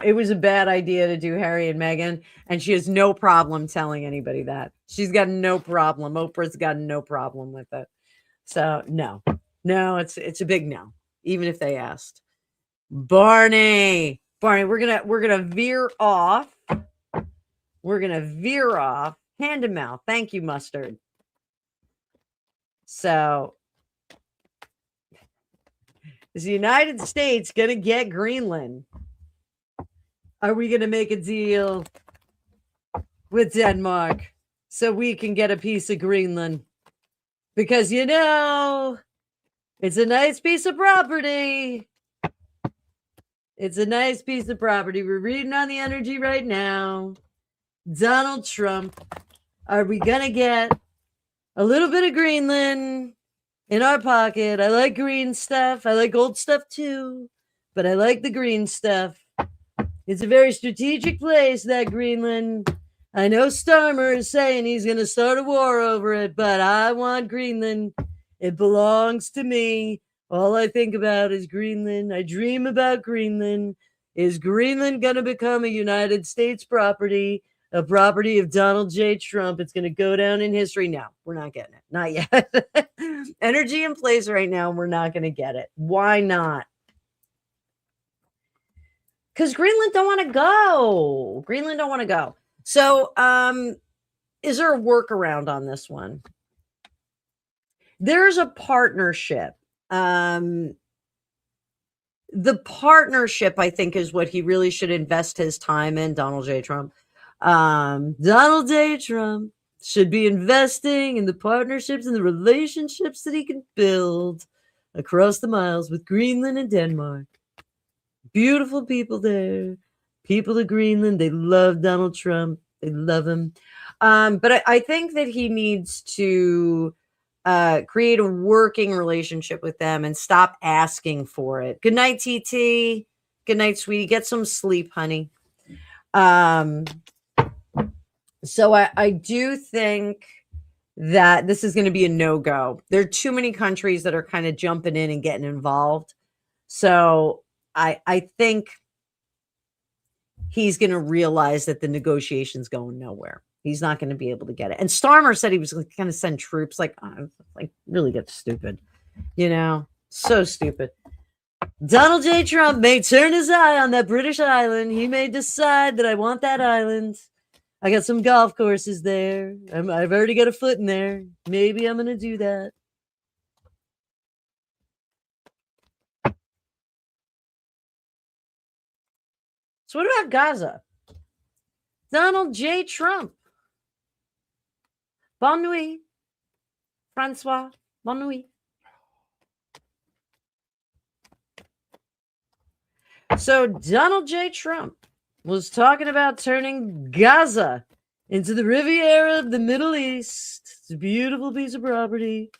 it was a bad idea to do Harry and Meghan. And she has no problem telling anybody that. She's got no problem. Oprah's got no problem with it. So no, it's a big no, even if they asked. Barney, we're gonna veer off. We're gonna veer off. Hand to mouth. Thank you, Mustard. So is the United States going to get Greenland? Are we going to make a deal with Denmark so we can get a piece of Greenland? Because, you know, it's a nice piece of property. It's a nice piece of property. We're reading on the energy right now. Donald Trump. Are we going to get a little bit of Greenland in our pocket? I like green stuff. I like gold stuff too, but I like the green stuff. It's a very strategic place, that Greenland. I know Starmer is saying he's going to start a war over it, but I want Greenland. It belongs to me. All I think about is Greenland. I dream about Greenland. Is Greenland going to become a United States property? A property of Donald J. Trump? It's going to go down in history. No, we're not getting it. Not yet. Energy in place right now. We're not going to get it. Why not? Because Greenland don't want to go. Greenland don't want to go. So, is there a workaround on this one? There's a partnership. The partnership, I think, is what he really should invest his time in, Donald J. Trump. Donald J. Trump should be investing in the partnerships and the relationships that he can build across the miles with Greenland and Denmark. Beautiful people there. People of Greenland, they love Donald Trump. They love him. But I think that he needs to create a working relationship with them and stop asking for it. Good night, TT. Good night, sweetie. Get some sleep, honey. So I do think that this is going to be a no-go. There are too many countries that are kind of jumping in and getting involved. So I think he's going to realize that the negotiation's going nowhere. He's not going to be able to get it. And Starmer said he was going to send troops. Like really get stupid. You know, so stupid. Donald J. Trump may turn his eye on that British island. He may decide that I want that island. I got some golf courses there. I've already got a foot in there. Maybe I'm going to do that. So what about Gaza? Donald J. Trump. Bonne nuit, Francois. Bonne nuit. So Donald J. Trump was talking about turning Gaza into the Riviera of the Middle East. It's a beautiful piece of property.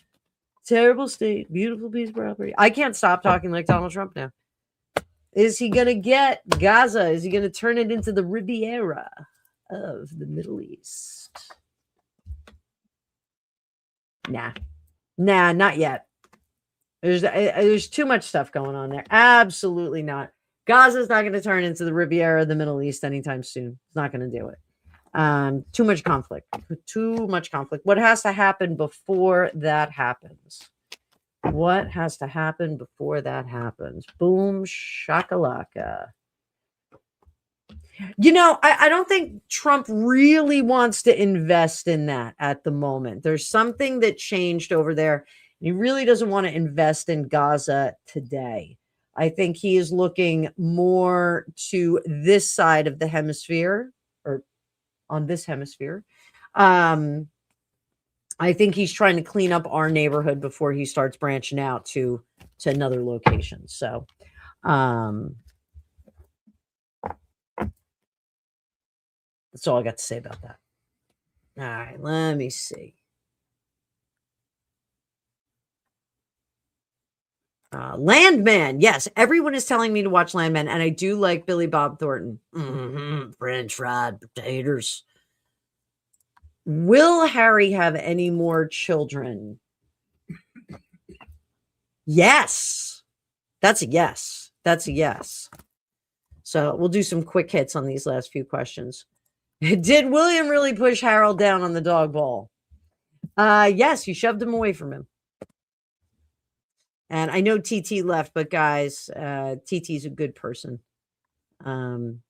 Terrible state. Beautiful piece of property. I can't stop talking like Donald Trump now. Is he going to get Gaza? Is he going to turn it into the Riviera of the Middle East? Nah, not yet. There's too much stuff going on there. Absolutely not. Gaza's not going to turn into the Riviera of the Middle East anytime soon. It's not going to do it. Too much conflict. Too much conflict. What has to happen before that happens? What has to happen before that happens? Boom, shakalaka. You know, I don't think Trump really wants to invest in that at the moment. There's something that changed over there. He really doesn't want to invest in Gaza today. I think he is looking more to this side of the hemisphere, or on this hemisphere. I think he's trying to clean up our neighborhood before he starts branching out to another location. So, that's all I got to say about that. All right, let me see. Landman. Yes, everyone is telling me to watch Landman, and I do like Billy Bob Thornton. French fried potatoes. Will Harry have any more children? Yes. That's a yes. That's a yes. So we'll do some quick hits on these last few questions. Did William really push Harold down on the dog bowl? Yes, he shoved him away from him. And I know TT left, but guys, TT's a good person. I'm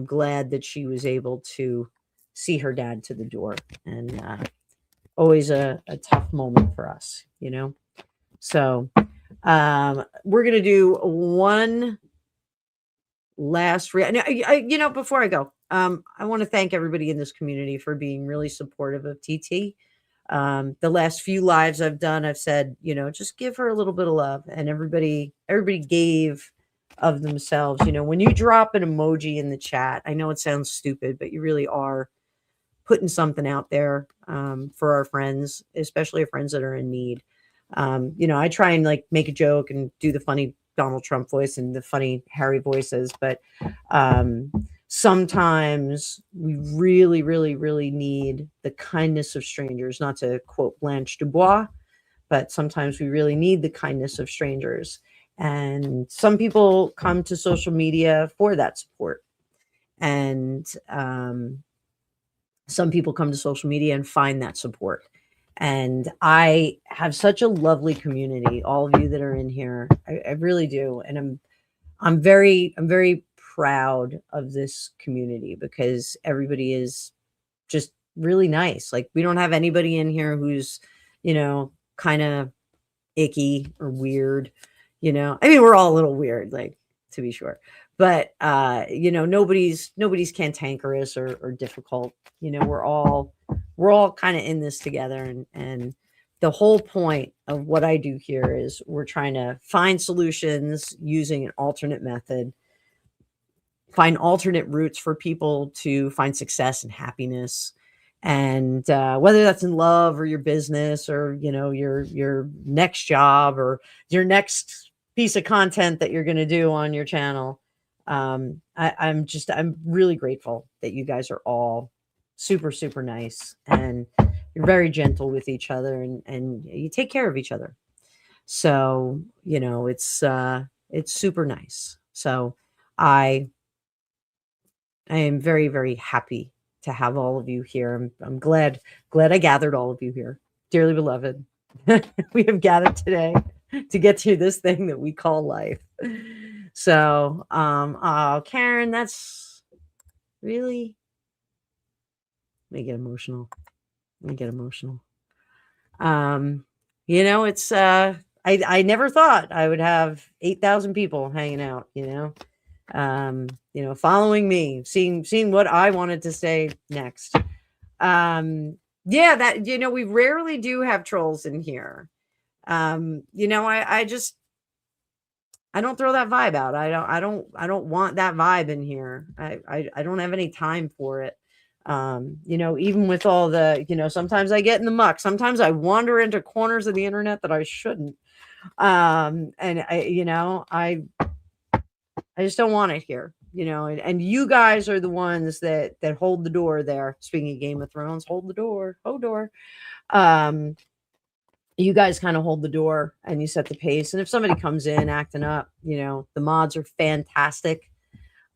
glad that she was able to see her dad to the door, and always a tough moment for us, you know. So we're gonna do one last you know, before I go, I want to thank everybody in this community for being really supportive of TT. The last few lives I've done, I've said, you know, just give her a little bit of love, and everybody gave of themselves. You know, when you drop an emoji in the chat, I know it sounds stupid, but you really are putting something out there for our friends, especially our friends that are in need. You know, I try and like make a joke and do the funny Donald Trump voice and the funny Harry voices, but sometimes we really, really, really need the kindness of strangers, not to quote Blanche Dubois, but sometimes we really need the kindness of strangers. And some people come to social media for that support. And some people come to social media and find that support. And I have such a lovely community, all of you that are in here. I really do. And I'm very proud of this community because everybody is just really nice. Like, we don't have anybody in here who's, you know, kind of icky or weird, you know. I mean, we're all a little weird, like, to be sure. But you know, nobody's cantankerous or difficult. You know, we're all kind of in this together, and the whole point of what I do here is we're trying to find solutions using an alternate method, find alternate routes for people to find success and happiness. And whether that's in love or your business or, you know, your next job or your next piece of content that you're going to do on your channel. I'm really grateful that you guys are all super, super nice, and you're very gentle with each other, and you take care of each other. So, you know, it's super nice. So I am very, very happy to have all of you here. I'm glad I gathered all of you here. Dearly beloved, we have gathered today. to get to this thing that we call life. So, oh, Karen, that's really, let me get emotional. Let me get emotional. You know, it's, I never thought I would have 8,000 people hanging out, you know, following me, seeing what I wanted to say next. Yeah, that, you know, we rarely do have trolls in here. You know, I just, I don't throw that vibe out. I don't want that vibe in here. I don't have any time for it. You know, even with all the, you know, sometimes I get in the muck. Sometimes I wander into corners of the internet that I shouldn't. And you know, I just don't want it here, you know, and you guys are the ones that hold the door there. Speaking of Game of Thrones, hold the door, hold door. Um, you guys kind of hold the door and you set the pace. And if somebody comes in acting up, you know, the mods are fantastic.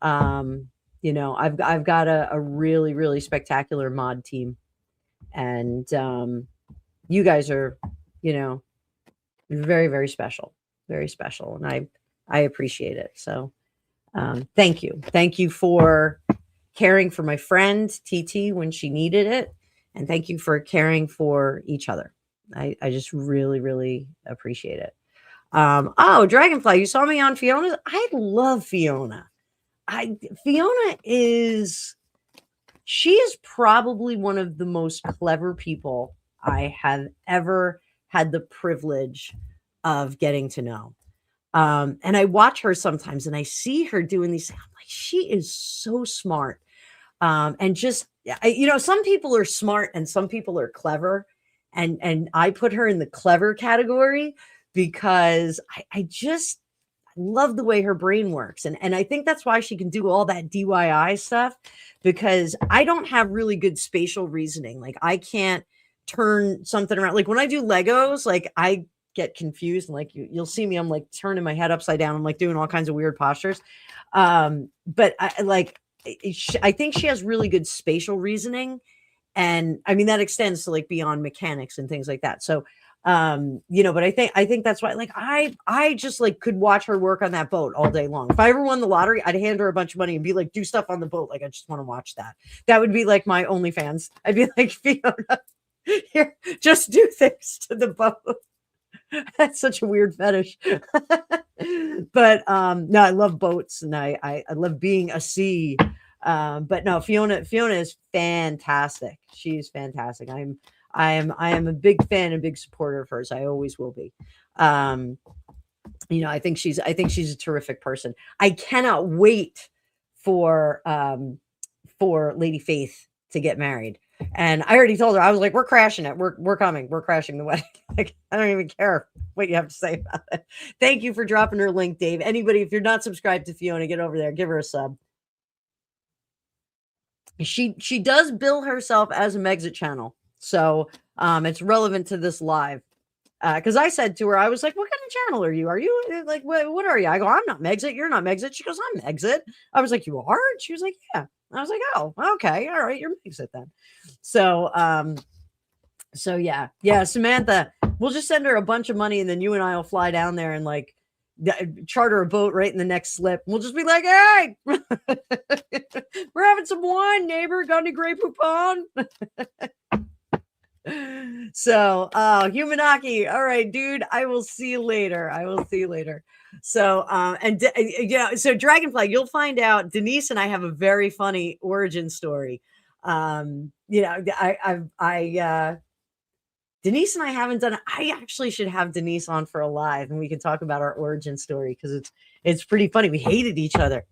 You know, I've got a really, really spectacular mod team. And you guys are, you know, very, very special. Very special. And I appreciate it. So thank you. Thank you for caring for my friend TT when she needed it. And thank you for caring for each other. I just really, really appreciate it. Oh, Dragonfly, you saw me on Fiona. I love Fiona. Fiona is, she is probably one of the most clever people I have ever had the privilege of getting to know. And I watch her sometimes and I see her doing these things. I'm like, she is so smart. And just, you know, some people are smart and some people are clever. And I put her in the clever category because I just love the way her brain works. And I think that's why she can do all that DIY stuff, because I don't have really good spatial reasoning. Like I can't turn something around. Like when I do Legos, like I get confused. And like you'll see me, I'm like turning my head upside down. I'm like doing all kinds of weird postures. But I think she has really good spatial reasoning. And I mean, that extends to like beyond mechanics and things like that. So, you know, but I think that's why, like, I just like could watch her work on that boat all day long. If I ever won the lottery, I'd hand her a bunch of money and be like, do stuff on the boat. Like, I just want to watch that. That would be like my OnlyFans. I'd be like, Fiona, here, just do things to the boat. That's such a weird fetish. But no, I love boats and I love being a sea. But no, Fiona is fantastic. She's fantastic. I am a big fan and big supporter of hers. I always will be. You know, I think she's a terrific person. I cannot wait for Lady Faith to get married. And I already told her, I was like, we're crashing it. We're coming. We're crashing the wedding. Like, I don't even care what you have to say about it. Thank you for dropping her link, Dave. Anybody, if you're not subscribed to Fiona, get over there, give her a sub. She does bill herself as a Megxit channel. So it's relevant to this live. Because I said to her, I was like, what kind of channel are you? Are you like, what are you? I go, I'm not Megxit. You're not Megxit. She goes, I'm Megxit. I was like, you are? She was like, yeah. I was like, oh, okay. All right. You're Megxit then. So, yeah, Samantha, we'll just send her a bunch of money and then you and I will fly down there and like charter a boat right in the next slip. We'll just be like, hey, we're having some wine, neighbor. Got any Grey Poupon? So, Humanaki. All right, dude, I will see you later. So, so Dragonfly, you'll find out Denise and I have a very funny origin story. You know, Denise and I haven't done it. I actually should have Denise on for a live and we can talk about our origin story because it's pretty funny. We hated each other.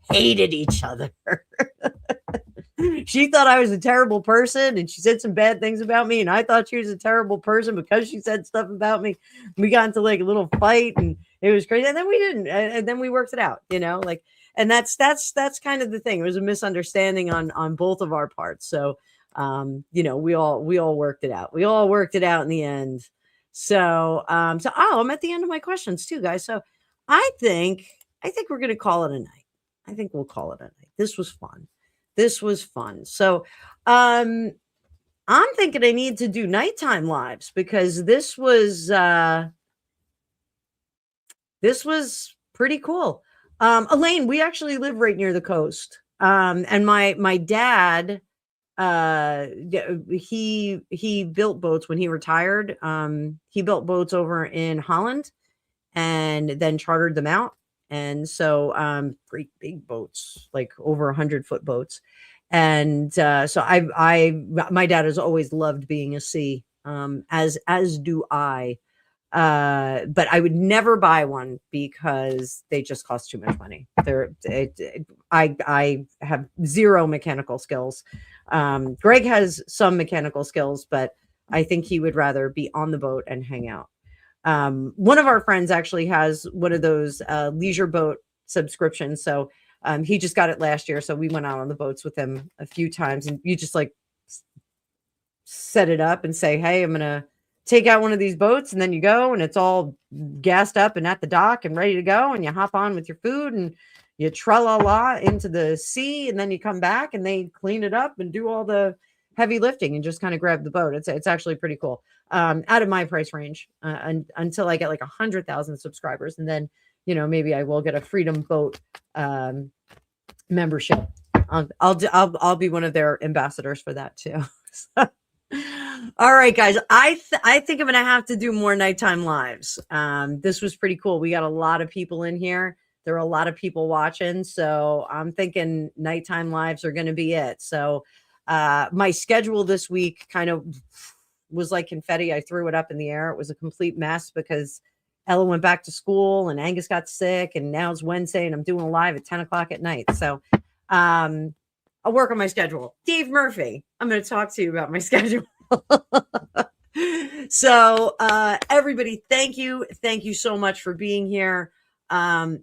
She thought I was a terrible person and she said some bad things about me. And I thought she was a terrible person because she said stuff about me. We got into like a little fight and it was crazy. And then we didn't. And then we worked it out, you know, like, and that's kind of the thing. It was a misunderstanding on both of our parts. So, you know, we all worked it out. We all worked it out in the end. So, I'm at the end of my questions too, guys. So I think we're going to call it a night. I think we'll call it a night. This was fun. So, I'm thinking I need to do nighttime lives because this was, this was pretty cool. Elaine, we actually live right near the coast. And my dad, he built boats when he retired. He built boats over in Holland and then chartered them out. And so great big boats, like over 100-foot boats. And so my dad has always loved being a sea, as do I. But I would never buy one because they just cost too much money. I have zero mechanical skills. Greg has some mechanical skills, but I think he would rather be on the boat and hang out. One of our friends actually has one of those leisure boat subscriptions. So he just got it last year. So we went out on the boats with him a few times, and you just like set it up and say, hey, I'm going to take out one of these boats, and then you go and it's all gassed up and at the dock and ready to go. And you hop on with your food and you tra-la-la into the sea, and then you come back and they clean it up and do all the heavy lifting and just kind of grab the boat. It's actually pretty cool. Out of my price range until I get like 100,000 subscribers. And then, maybe I will get a Freedom Boat membership. I'll be one of their ambassadors for that too. All right, guys. I think I'm going to have to do more nighttime lives. This was pretty cool. We got a lot of people in here. There are a lot of people watching. So I'm thinking nighttime lives are going to be it. So my schedule this week kind of was like confetti. I threw it up in the air. It was a complete mess because Ella went back to school and Angus got sick, and now it's Wednesday and I'm doing a live at 10 o'clock at night. So I'll work on my schedule. Dave Murphy, I'm going to talk to you about my schedule. So everybody, thank you. Thank you so much for being here.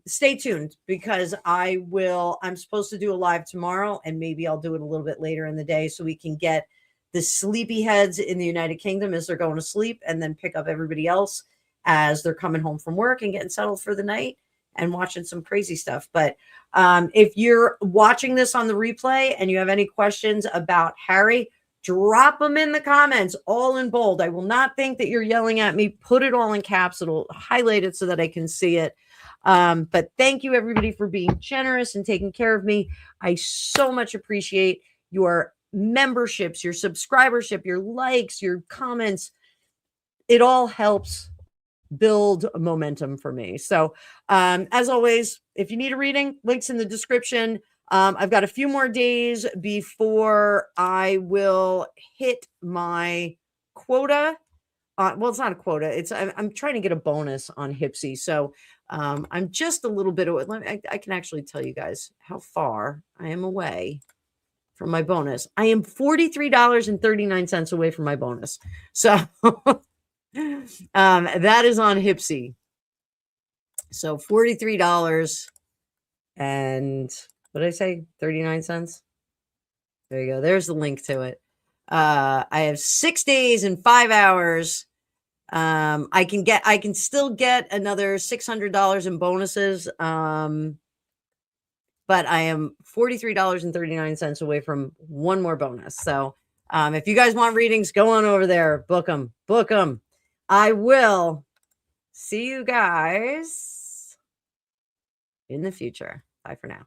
Stay tuned because I'm supposed to do a live tomorrow, and maybe I'll do it a little bit later in the day so we can get the sleepyheads in the United Kingdom as they're going to sleep, and then pick up everybody else as they're coming home from work and getting settled for the night and watching some crazy stuff. But if you're watching this on the replay and you have any questions about Harry, drop them in the comments, all in bold. I will not think that you're yelling at me. Put it all in caps. It'll highlight it so that I can see it. But thank you, everybody, for being generous and taking care of me. I so much appreciate your memberships, your subscribership, your likes, your comments. It all helps build momentum for me. So as always, if you need a reading, links in the description. I've got a few more days before I will hit my quota. Well, it's not a quota. I'm trying to get a bonus on Hipsy. So I'm just a little bit away. I can actually tell you guys how far I am away from my bonus. I am $43.39 away from my bonus. So that is on Hipsy. So $43 and what did I say? 39 cents. There you go. There's the link to it. I have 6 days and 5 hours. I can still get another $600 in bonuses. But I am $43.39 away from one more bonus. So if you guys want readings, go on over there. Book them. I will see you guys in the future. Bye for now.